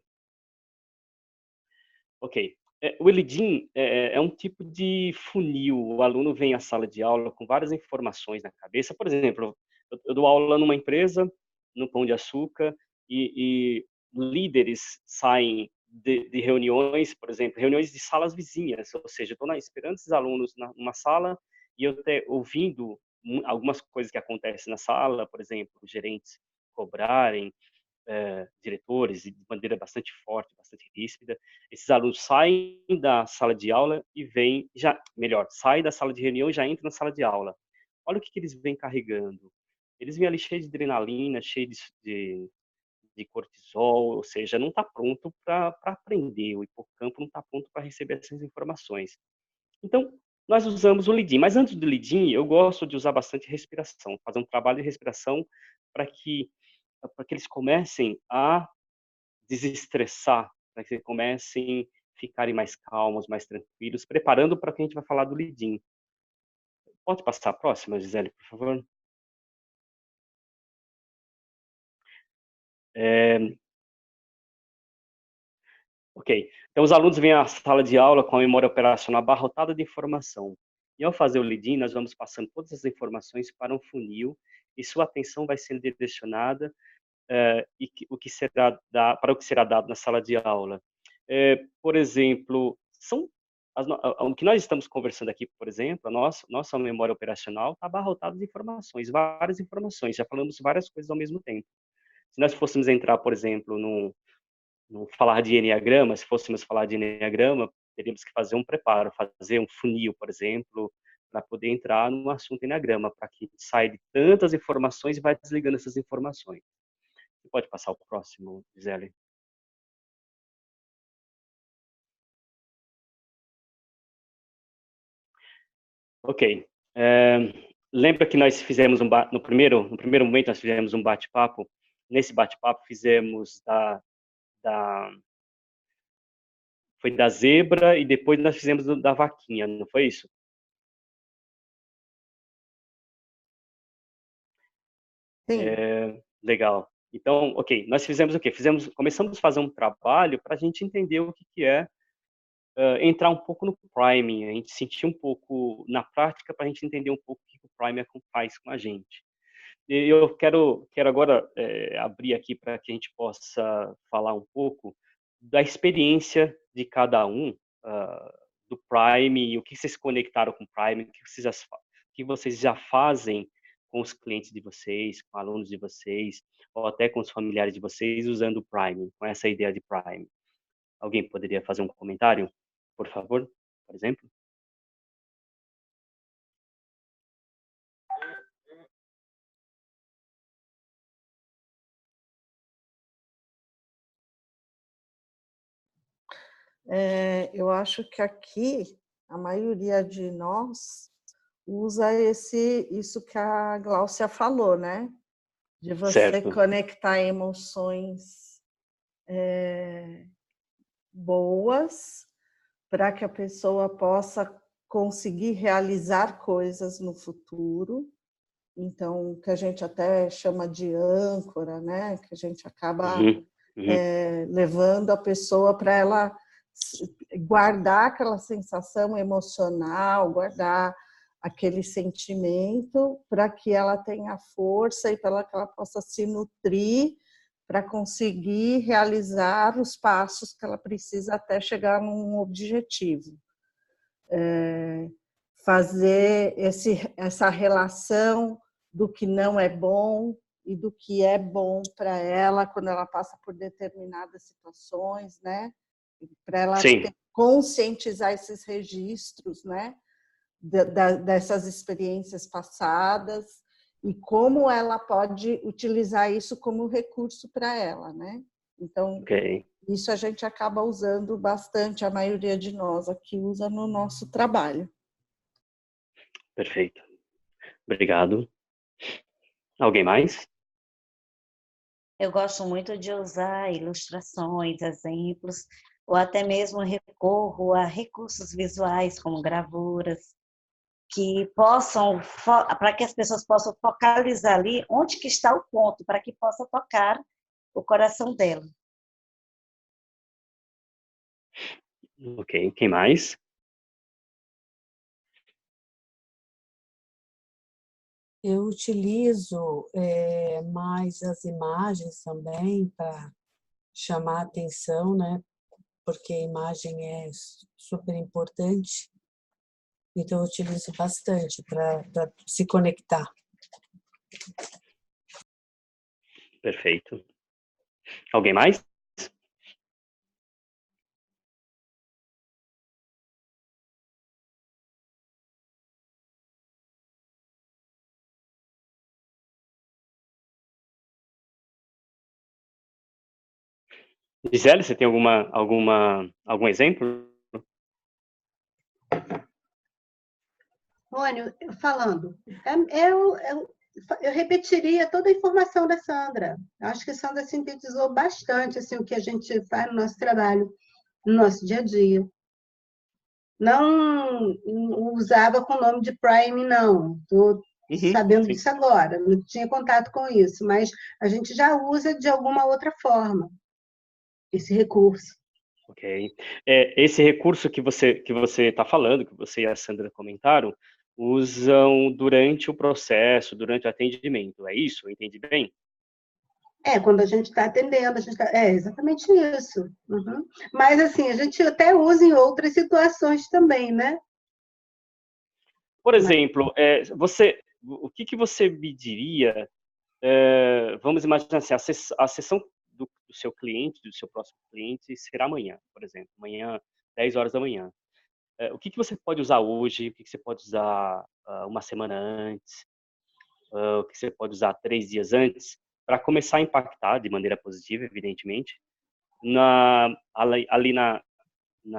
Ok. O leading é um tipo de funil. O aluno vem à sala de aula com várias informações na cabeça. Por exemplo, eu dou aula numa empresa, no Pão de Açúcar, e líderes saem de reuniões, por exemplo, reuniões de salas vizinhas, ou seja, eu estou esperando esses alunos numa sala e eu estou ouvindo algumas coisas que acontecem na sala, por exemplo, gerentes cobrarem, diretores, de maneira bastante forte, bastante ríspida. Esses alunos saem da sala de aula e vêm, saem da sala de reunião e já entram na sala de aula. Olha o que eles vêm carregando. Eles vêm ali cheios de adrenalina, cheios de cortisol, ou seja, não está pronto para aprender, o hipocampo não está pronto para receber essas informações. Então, nós usamos o lead-in. Mas antes do lead-in, eu gosto de usar bastante respiração, fazer um trabalho de respiração para que eles comecem a desestressar, para que eles comecem a ficarem mais calmos, mais tranquilos, preparando para o que a gente vai falar do lead-in. Pode passar a próxima, Gisele, por favor? Ok. Então, os alunos vêm à sala de aula com a memória operacional abarrotada de informação. E ao fazer o lead-in, nós vamos passando todas as informações para um funil e sua atenção vai sendo direcionada o que será para o que será dado na sala de aula. Por exemplo, o que nós estamos conversando aqui, por exemplo, a nossa memória operacional está abarrotada de informações, várias informações, já falamos várias coisas ao mesmo tempo. Se nós fôssemos entrar, por exemplo, no falar de enneagrama, se fôssemos falar de enneagrama, teríamos que fazer um preparo, fazer um funil, por exemplo, para poder entrar no assunto enneagrama, para que saia de tantas informações e vai desligando essas informações. Você pode passar o próximo, Gisele? Ok. Lembra que nós fizemos no primeiro momento nós fizemos um bate-papo. Nesse bate-papo fizemos foi da zebra e depois nós fizemos da vaquinha, não foi isso? Sim. Legal. Então, ok, nós fizemos o quê? Começamos a fazer um trabalho para a gente entender o que é entrar um pouco no priming, a gente sentir um pouco na prática para a gente entender um pouco o que o priming faz com a gente. E eu quero agora abrir aqui para que a gente possa falar um pouco da experiência de cada um do Prime, o que vocês conectaram com o Prime, o que vocês já fazem com os clientes de vocês, com alunos de vocês, ou até com os familiares de vocês usando o Prime, com essa ideia de Prime. Alguém poderia fazer um comentário, por favor, por exemplo? Eu acho que aqui a maioria de nós usa isso que a Gláucia falou, né? De você Certo. conectar emoções boas para que a pessoa possa conseguir realizar coisas no futuro. Então, que a gente até chama de âncora, né? Que a gente acaba levando a pessoa para ela guardar aquela sensação emocional, guardar aquele sentimento para que ela tenha força e para que ela possa se nutrir para conseguir realizar os passos que ela precisa até chegar num objetivo. Fazer essa relação do que não é bom e do que é bom para ela quando ela passa por determinadas situações, né? Para ela conscientizar esses registros, né? Dessas experiências passadas e como ela pode utilizar isso como recurso para ela, né? Então, isso a gente acaba usando bastante, a maioria de nós aqui usa no nosso trabalho. Perfeito. Obrigado. Alguém mais? Eu gosto muito de usar ilustrações, exemplos, ou até mesmo recorro a recursos visuais, como gravuras, que possam, para que as pessoas possam focalizar ali onde que está o ponto, para que possa tocar o coração dela. Ok, quem mais? Eu utilizo mais as imagens também para chamar a atenção, né? Porque a imagem é super importante. Então, eu utilizo bastante para se conectar. Perfeito. Alguém mais? Gisele, você tem algum exemplo? Rony, falando, eu repetiria toda a informação da Sandra. Acho que a Sandra sintetizou bastante assim, o que a gente faz no nosso trabalho, no nosso dia a dia. Não usava com o nome de Prime, não. Estou sabendo sim. disso agora, não tinha contato com isso, mas a gente já usa de alguma outra forma esse recurso. Ok. Esse recurso que você está falando, que você e a Sandra comentaram, usam durante o processo, durante o atendimento, é isso? Eu entendi bem? Quando a gente está atendendo, é exatamente isso. Uhum. Mas, assim, a gente até usa em outras situações também, né? Por exemplo, o que você me diria, vamos imaginar assim, a sessão do seu cliente, do seu próximo cliente, será amanhã, por exemplo, amanhã, 10 horas da manhã. O que você pode usar hoje, o que você pode usar uma semana antes, o que você pode usar 3 dias antes, para começar a impactar de maneira positiva, evidentemente, ali na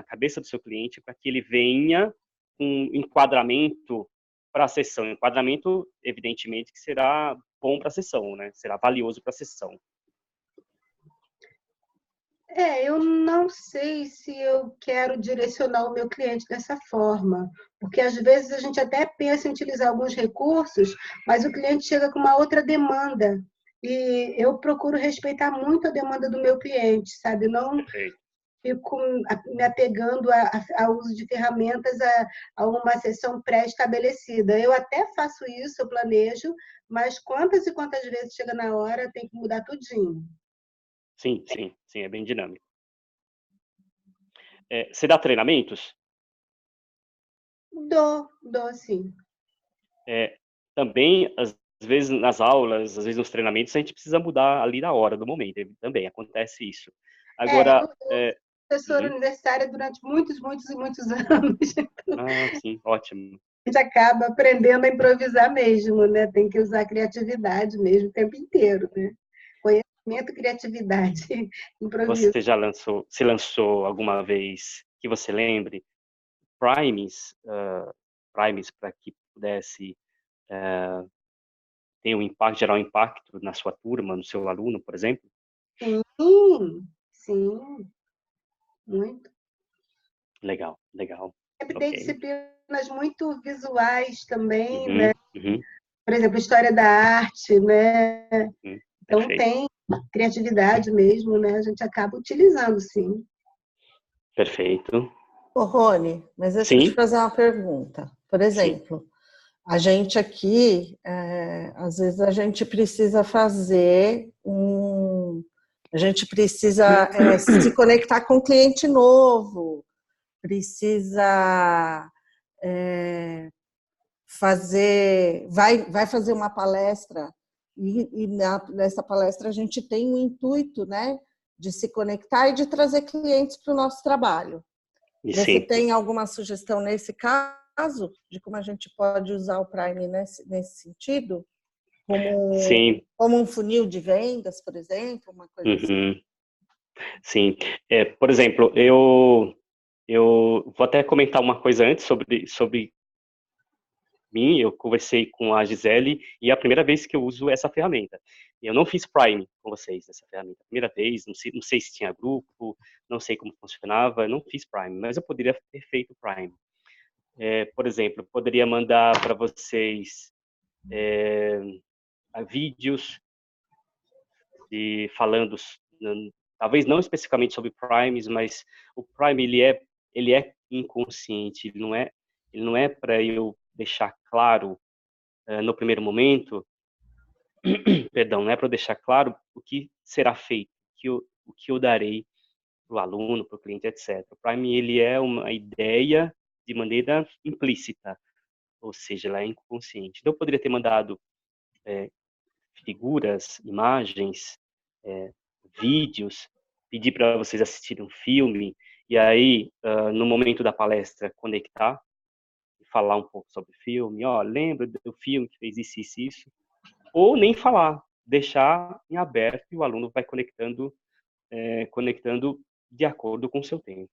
cabeça do seu cliente, para que ele venha com um enquadramento para a sessão. Enquadramento, evidentemente, que será bom para a sessão, né? Será valioso para a sessão. Eu não sei se eu quero direcionar o meu cliente dessa forma, porque às vezes a gente até pensa em utilizar alguns recursos, mas o cliente chega com uma outra demanda. E eu procuro respeitar muito a demanda do meu cliente, sabe? Não Perfeito. fico me apegando ao uso de ferramentas a uma sessão pré-estabelecida. Eu até faço isso, eu planejo, mas quantas e quantas vezes chega na hora, tem que mudar tudinho. Sim, é bem dinâmico. Você dá treinamentos? Dou sim. Também, às vezes, nas aulas, às vezes nos treinamentos, a gente precisa mudar ali na hora, do momento. Também acontece isso. Agora, Eu professora universitária durante muitos, muitos e muitos anos. sim, ótimo. A gente acaba aprendendo a improvisar mesmo, né? Tem que usar a criatividade mesmo o tempo inteiro, né? Conhecimento, criatividade, improviso. Você se lançou alguma vez, que você lembre, primes para que pudesse ter gerar um impacto na sua turma, no seu aluno, por exemplo? Sim, muito. Legal. Sempre tem Ok. disciplinas muito visuais também, né? Por exemplo, história da arte, né? Então Perfeito. tem criatividade mesmo, né? A gente acaba utilizando, sim. Perfeito. Ô, Rony, mas deixa eu te fazer uma pergunta. Por exemplo, a gente aqui, às vezes a gente precisa a gente precisa se conectar com um cliente novo, precisa vai fazer uma palestra e nessa palestra a gente tem o intuito, né, de se conectar e de trazer clientes para o nosso trabalho. Você tem alguma sugestão nesse caso de como a gente pode usar o Prime nesse sentido? Como um funil de vendas, por exemplo, uma coisa assim? Sim. Por exemplo, eu vou até comentar uma coisa antes sobre mim. Eu conversei com a Gisele e é a primeira vez que eu uso essa ferramenta. Eu não fiz Prime com vocês nessa ferramenta. Primeira vez, não sei se tinha grupo, não sei como funcionava, não fiz Prime, mas eu poderia ter feito Prime. Por exemplo, poderia mandar para vocês vídeos falando, talvez não especificamente sobre Primes, mas o Prime ele é inconsciente, ele não é para eu deixar claro no primeiro momento, perdão, não é para eu deixar claro o que será feito, o que eu darei para o aluno, para o cliente, etc. O Prime ele é uma ideia de maneira implícita, ou seja, ela é inconsciente. Então eu poderia ter mandado figuras, imagens, vídeos, pedir para vocês assistirem um filme e aí no momento da palestra conectar e falar um pouco sobre o filme, lembra do filme que fez isso, ou nem falar, deixar em aberto e o aluno vai conectando de acordo com o seu tempo.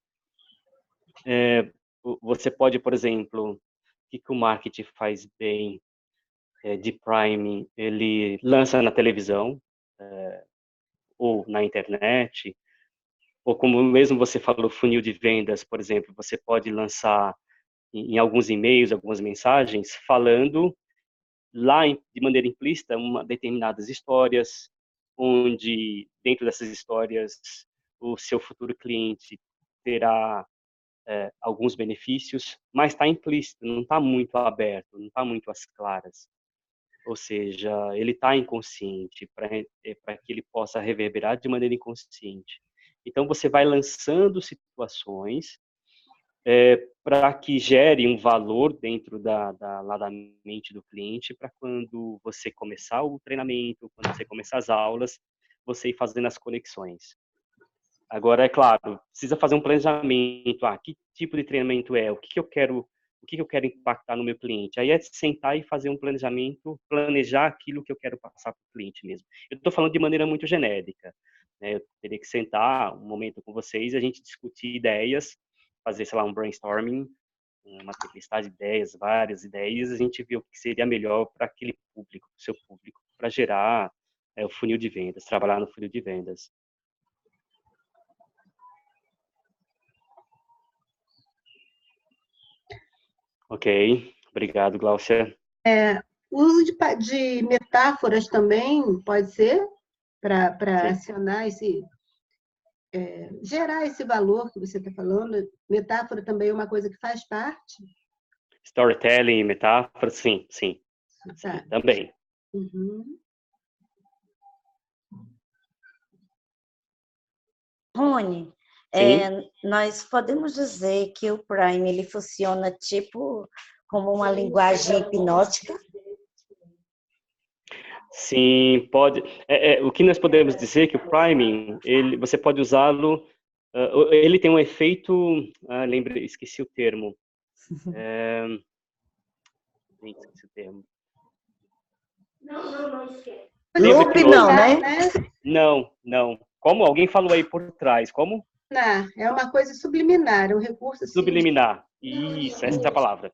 Você pode, por exemplo, que o marketing faz bem de priming? Ele lança na televisão, ou na internet, ou como mesmo você falou, funil de vendas, por exemplo, você pode lançar em alguns e-mails, algumas mensagens, falando lá de maneira implícita determinadas histórias, onde dentro dessas histórias o seu futuro cliente terá alguns benefícios, mas está implícito, não está muito aberto, não está muito às claras. Ou seja, ele está inconsciente para que ele possa reverberar de maneira inconsciente. Então, você vai lançando situações para que gere um valor dentro lá da mente do cliente, para quando você começar o treinamento, quando você começar as aulas, você ir fazendo as conexões. Agora, é claro, precisa fazer um planejamento. Que tipo de treinamento é? O que eu quero impactar no meu cliente? Aí é sentar e fazer um planejamento, planejar aquilo que eu quero passar para o cliente mesmo. Eu estou falando de maneira muito genérica, né? Eu teria que sentar um momento com vocês, a gente discutir ideias, fazer, sei lá, um brainstorming, uma tempestade de ideias, várias ideias, a gente vê o que seria melhor para aquele público, para o seu público, para gerar o funil de vendas, trabalhar no funil de vendas. Ok, obrigado, Gláucia. O uso de metáforas também pode ser para acionar gerar esse valor que você está falando. Metáfora também é uma coisa que faz parte. Storytelling, metáfora, sim, Tá. também. Uhum. Rony, nós podemos dizer que o Prime ele funciona tipo como uma linguagem hipnótica? Sim, pode. O que nós podemos dizer é que o priming, você pode usá-lo. Ele tem um efeito. Esqueci o termo. Esqueci o termo. Não esquece. Loop não, né? Não. Como? Alguém falou aí por trás. Como? Não, é uma coisa subliminar, é um recurso assim. Subliminar. Isso, essa é a palavra.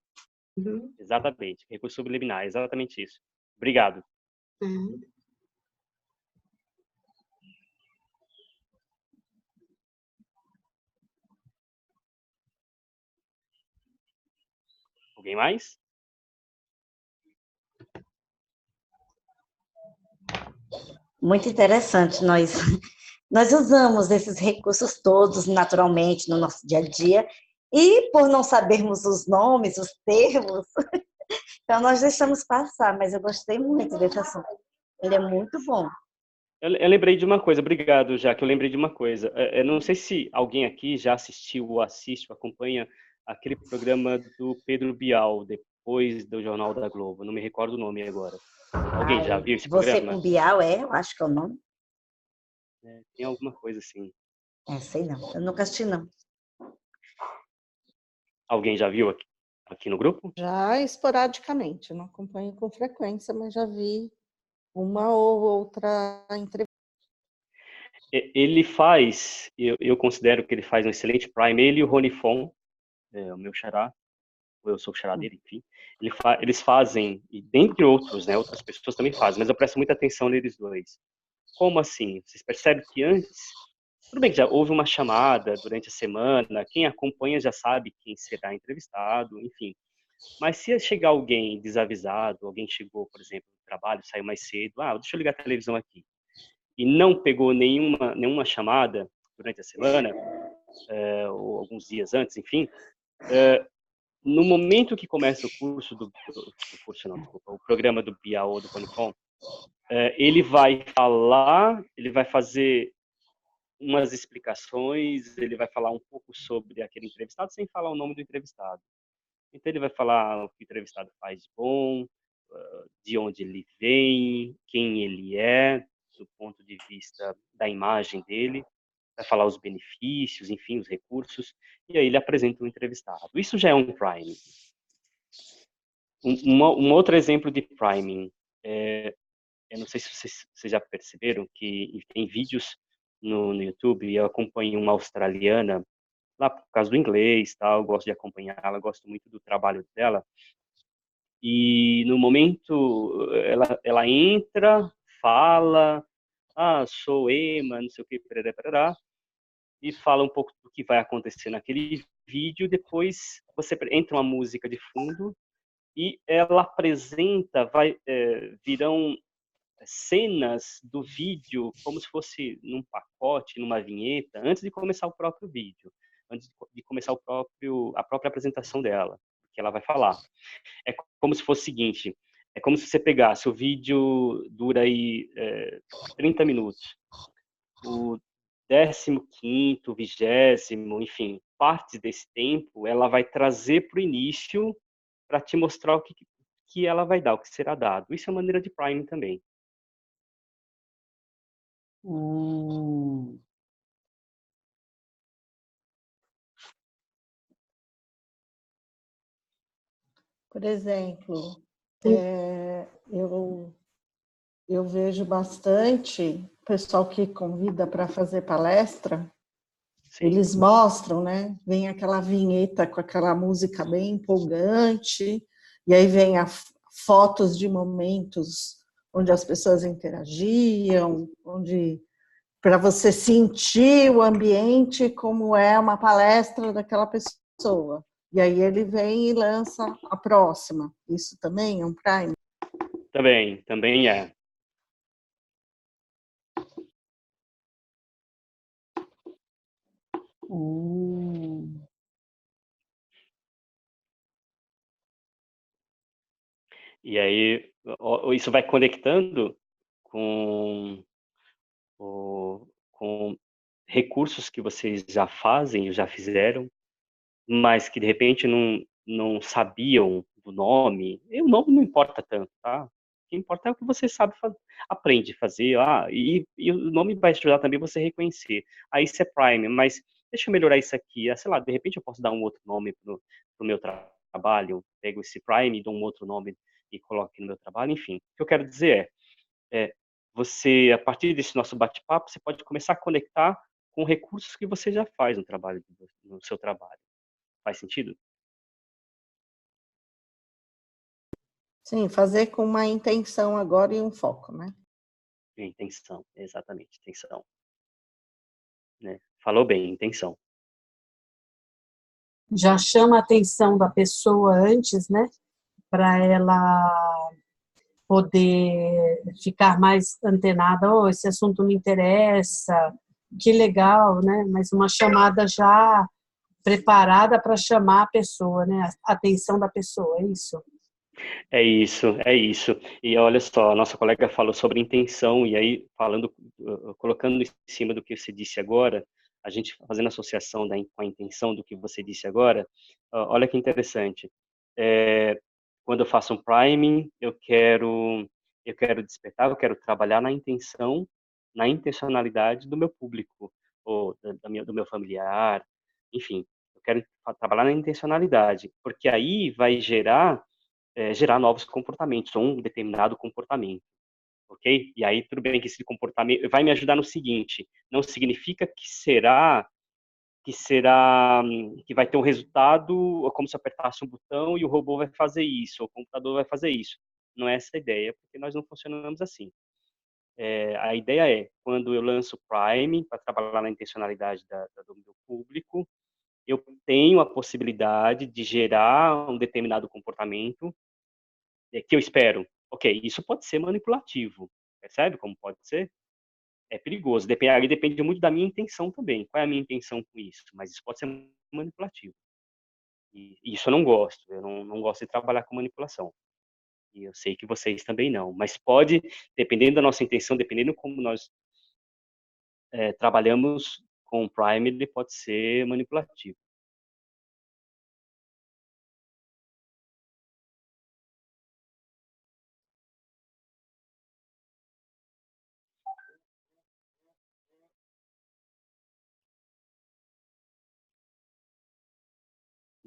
Uhum. Exatamente. Recurso subliminar, exatamente isso. Obrigado. Uhum. Alguém mais? Muito interessante. Nós usamos esses recursos todos naturalmente no nosso dia a dia e por não sabermos os nomes, os termos, então nós deixamos passar, mas eu gostei muito desse assunto. Ele é muito bom. Eu lembrei de uma coisa, obrigado, Jaque, eu lembrei de uma coisa. Eu não sei se alguém aqui já assistiu ou assiste ou acompanha aquele programa do Pedro Bial, depois do Jornal da Globo, não me recordo o nome agora. Alguém já viu esse programa? Você com Bial, eu acho que é o nome. Tem alguma coisa assim. Sei não, eu nunca assisti não. Alguém já viu aqui no grupo? Já esporadicamente, eu não acompanho com frequência, mas já vi uma ou outra entrevista. Ele faz, eu considero que ele faz um excelente prime, ele e o Rony Fon, o meu xará, ou eu sou o xará dele, enfim, eles fazem, e dentre outros, né, outras pessoas também fazem, mas eu presto muita atenção neles dois. Como assim? Vocês percebem que antes, tudo bem que já houve uma chamada durante a semana, quem acompanha já sabe quem será entrevistado, enfim, mas se chegar alguém desavisado, alguém chegou, por exemplo, no trabalho, saiu mais cedo, deixa eu ligar a televisão aqui, e não pegou nenhuma chamada durante a semana, ou alguns dias antes, enfim, no momento que começa o programa do Bial ou do Conifon, ele vai fazer umas explicações, ele vai falar um pouco sobre aquele entrevistado, sem falar o nome do entrevistado. Então, ele vai falar o que o entrevistado faz de bom, de onde ele vem, quem ele é, do ponto de vista da imagem dele, vai falar os benefícios, enfim, os recursos, e aí ele apresenta o entrevistado. Isso já é um priming. Um outro exemplo de priming, eu não sei se vocês já perceberam que tem vídeos no YouTube, e eu acompanho uma australiana, lá por causa do inglês, tal, eu gosto de acompanhá-la, gosto muito do trabalho dela, E no momento ela entra, fala, sou Ema, não sei o que, perará, perará, e fala um pouco do que vai acontecer naquele vídeo. Depois você entra uma música de fundo e ela apresenta, virão cenas do vídeo como se fosse num pacote, numa vinheta, antes de começar o próprio vídeo, antes de começar a própria apresentação dela, que ela vai falar. É como se fosse o seguinte, é como se você pegasse o vídeo, dura aí 30 minutos, o 15º, 20º, enfim, parte desse tempo, ela vai trazer para o início para te mostrar o que ela vai dar, o que será dado. Isso é maneira de Prime também. Por exemplo, eu vejo bastante o pessoal que convida para fazer palestra, sim, eles mostram, né? Vem aquela vinheta com aquela música bem empolgante, e aí vem fotos de momentos onde as pessoas interagiam, para você sentir o ambiente como é uma palestra daquela pessoa. E aí ele vem e lança a próxima. Isso também é um Prime? Também é. E aí isso vai conectando com recursos que vocês já fazem, já fizeram, mas que de repente não sabiam do nome. E o nome não importa tanto, tá? O que importa é o que você sabe aprende a fazer. E o nome vai ajudar também você a reconhecer. Isso é Prime, mas deixa eu melhorar isso aqui. Sei lá, de repente eu posso dar um outro nome pro meu trabalho. Eu pego esse Prime e dou um outro nome e coloco aqui no meu trabalho. Enfim, o que eu quero dizer você, a partir desse nosso bate-papo, você pode começar a conectar com recursos que você já faz no seu trabalho. Faz sentido? Sim, fazer com uma intenção agora e um foco, né? Intenção, exatamente, intenção. Né? Falou bem, intenção. Já chama a atenção da pessoa antes, né? Para ela poder ficar mais antenada. Esse assunto me interessa, que legal, né? Mas uma chamada já preparada para chamar a pessoa, né? A atenção da pessoa, é isso? É isso, é isso. E olha só, a nossa colega falou sobre intenção, e aí, colocando em cima do que você disse agora, a gente fazendo associação com a intenção do que você disse agora, olha que interessante. Quando eu faço um priming, eu quero despertar, eu quero trabalhar na intenção, na intencionalidade do meu público, ou do meu familiar, enfim, eu quero trabalhar na intencionalidade, porque aí vai gerar novos comportamentos, ou um determinado comportamento, ok? E aí, tudo bem que esse comportamento vai me ajudar no seguinte, não significa que vai ter um resultado como se eu apertasse um botão e o robô vai fazer isso, ou o computador vai fazer isso. Não é essa a ideia, porque nós não funcionamos assim. A ideia é, quando eu lanço Prime, para trabalhar na intencionalidade do meu público, eu tenho a possibilidade de gerar um determinado comportamento que eu espero. Ok, isso pode ser manipulativo, percebe como pode ser? É perigoso, aí depende muito da minha intenção também. Qual é a minha intenção com isso? Mas isso pode ser manipulativo. E isso eu não gosto, eu não gosto de trabalhar com manipulação. E eu sei que vocês também não, mas pode, dependendo da nossa intenção, dependendo como nós trabalhamos com o Prime, ele pode ser manipulativo.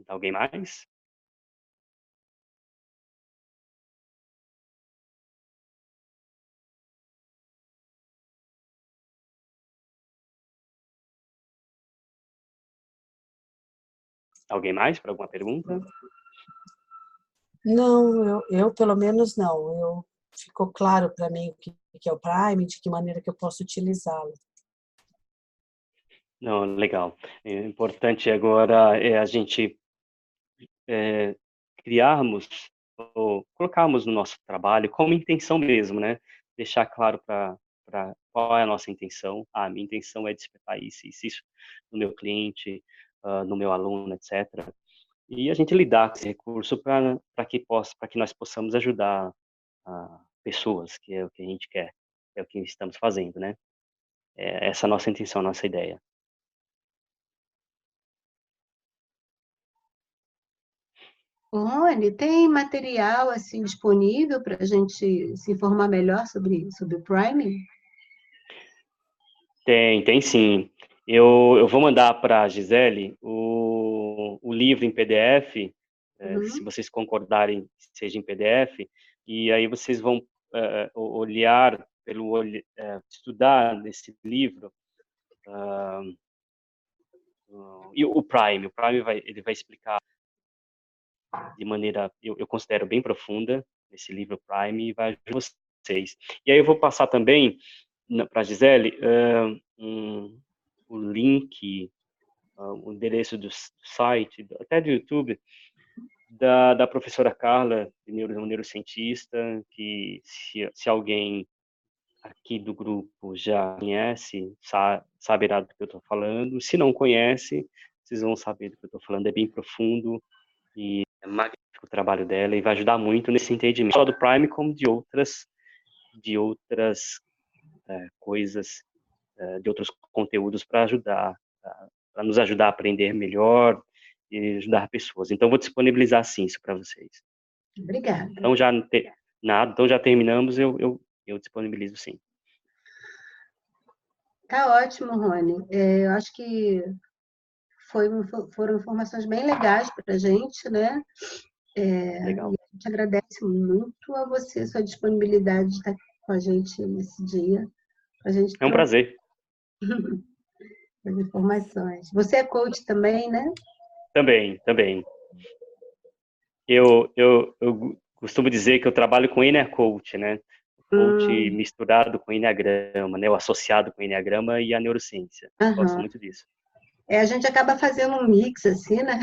Alguém mais? Alguém mais para alguma pergunta? Não, eu pelo menos não. Ficou claro para mim o que é o Prime, de que maneira que eu posso utilizá-lo. Não, legal. É importante agora a gente criarmos ou colocarmos no nosso trabalho como intenção mesmo, né? Deixar claro para qual é a nossa intenção. A minha intenção é despertar isso no meu cliente, no meu aluno, etc. E a gente lidar com esse recurso para que nós possamos ajudar pessoas, que é o que a gente quer, é o que estamos fazendo, né? Essa é a nossa intenção, a nossa ideia. Rony, tem material assim disponível para a gente se informar melhor sobre o Prime? Tem sim. Eu vou mandar para a Gisele o livro em PDF, se vocês concordarem, seja em PDF, e aí vocês vão olhar, estudar nesse livro, e o Prime ele vai explicar de maneira, eu considero bem profunda, esse livro Prime, e vai ajudar vocês. E aí eu vou passar também para a Gisele o link, o endereço do site, até do YouTube, da professora Carla, uma neurocientista, que se alguém aqui do grupo já conhece, saberá do que eu estou falando. Se não conhece, vocês vão saber do que eu estou falando. É bem profundo e é magnífico o trabalho dela e vai ajudar muito nesse entendimento. Não só do Prime, como de outras coisas, de outros conteúdos para nos ajudar a aprender melhor e ajudar pessoas. Então, vou disponibilizar sim isso para vocês. Obrigada. Então, então já terminamos, eu disponibilizo sim. Tá ótimo, Rony. Eu acho que foram informações bem legais para a gente, né? Legal. E a gente agradece muito a você, sua disponibilidade de estar com a gente nesse dia. É um prazer. As informações. Você é coach também, né? Também. Eu costumo dizer que eu trabalho com Inner Coach, né? Coach misturado com Enneagrama, né? O associado com Enneagrama e a neurociência. Gosto muito disso. A gente acaba fazendo um mix, assim, né?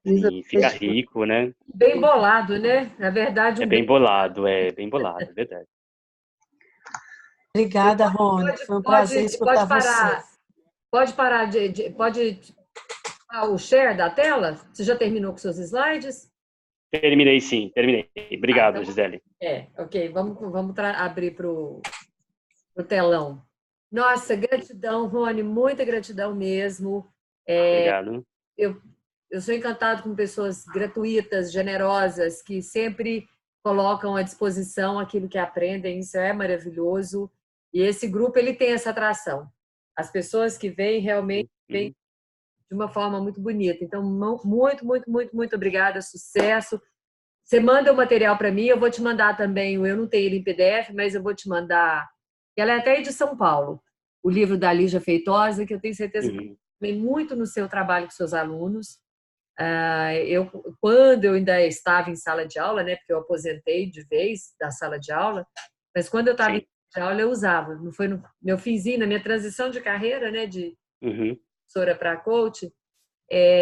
Sim, fica rico, né? Bem bolado, né? Na verdade, é bem bolado, é verdade. Obrigada, Rony. Foi um prazer escutar você. Pode parar pode o share da tela? Você já terminou com seus slides? Terminei, sim, terminei. Obrigado, então, Gisele. Ok. Vamos abrir para o telão. Nossa, gratidão, Rony, muita gratidão mesmo. Obrigado. Eu sou encantado com pessoas gratuitas, generosas, que sempre colocam à disposição aquilo que aprendem. Isso é maravilhoso. E esse grupo ele tem essa atração. As pessoas que vêm realmente vêm de uma forma muito bonita. Então, muito obrigada, sucesso. Você manda o material para mim, eu vou te mandar também, eu não tenho ele em PDF, mas eu vou te mandar, ela é até de São Paulo, o livro da Lígia Feitosa, que eu tenho certeza que vem muito no seu trabalho com seus alunos. Quando eu ainda estava em sala de aula, né, porque eu aposentei de vez da sala de aula, mas quando eu estava em sala de aula eu usava, não foi no meu finzinho, na minha transição de carreira, né, de professora para coach,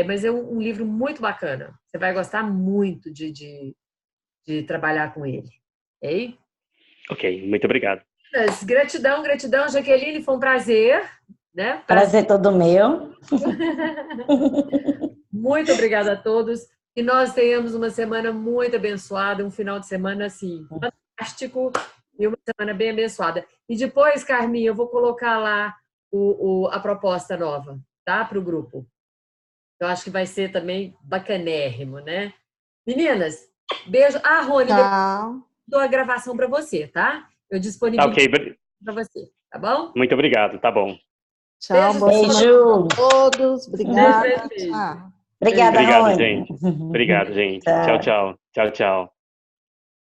mas é um livro muito bacana. Você vai gostar muito de trabalhar com ele. Ok? Ok, muito obrigado. Gratidão, Jaqueline, foi um prazer. Né? Prazer todo meu. Muito obrigada a todos. Que nós tenhamos uma semana muito abençoada, um final de semana assim, fantástico e uma semana bem abençoada. E depois, Carminha, eu vou colocar lá a proposta nova, tá? Para o grupo. Eu acho que vai ser também bacanérrimo, né? Meninas, beijo. Rony, dou a gravação para você, tá? Eu disponibilizo para você, tá bom? Muito obrigado, tá bom. Tchau, beijo a todos. Obrigada. Obrigada, Obrigado, Rony. gente. Obrigado, gente. Tchau.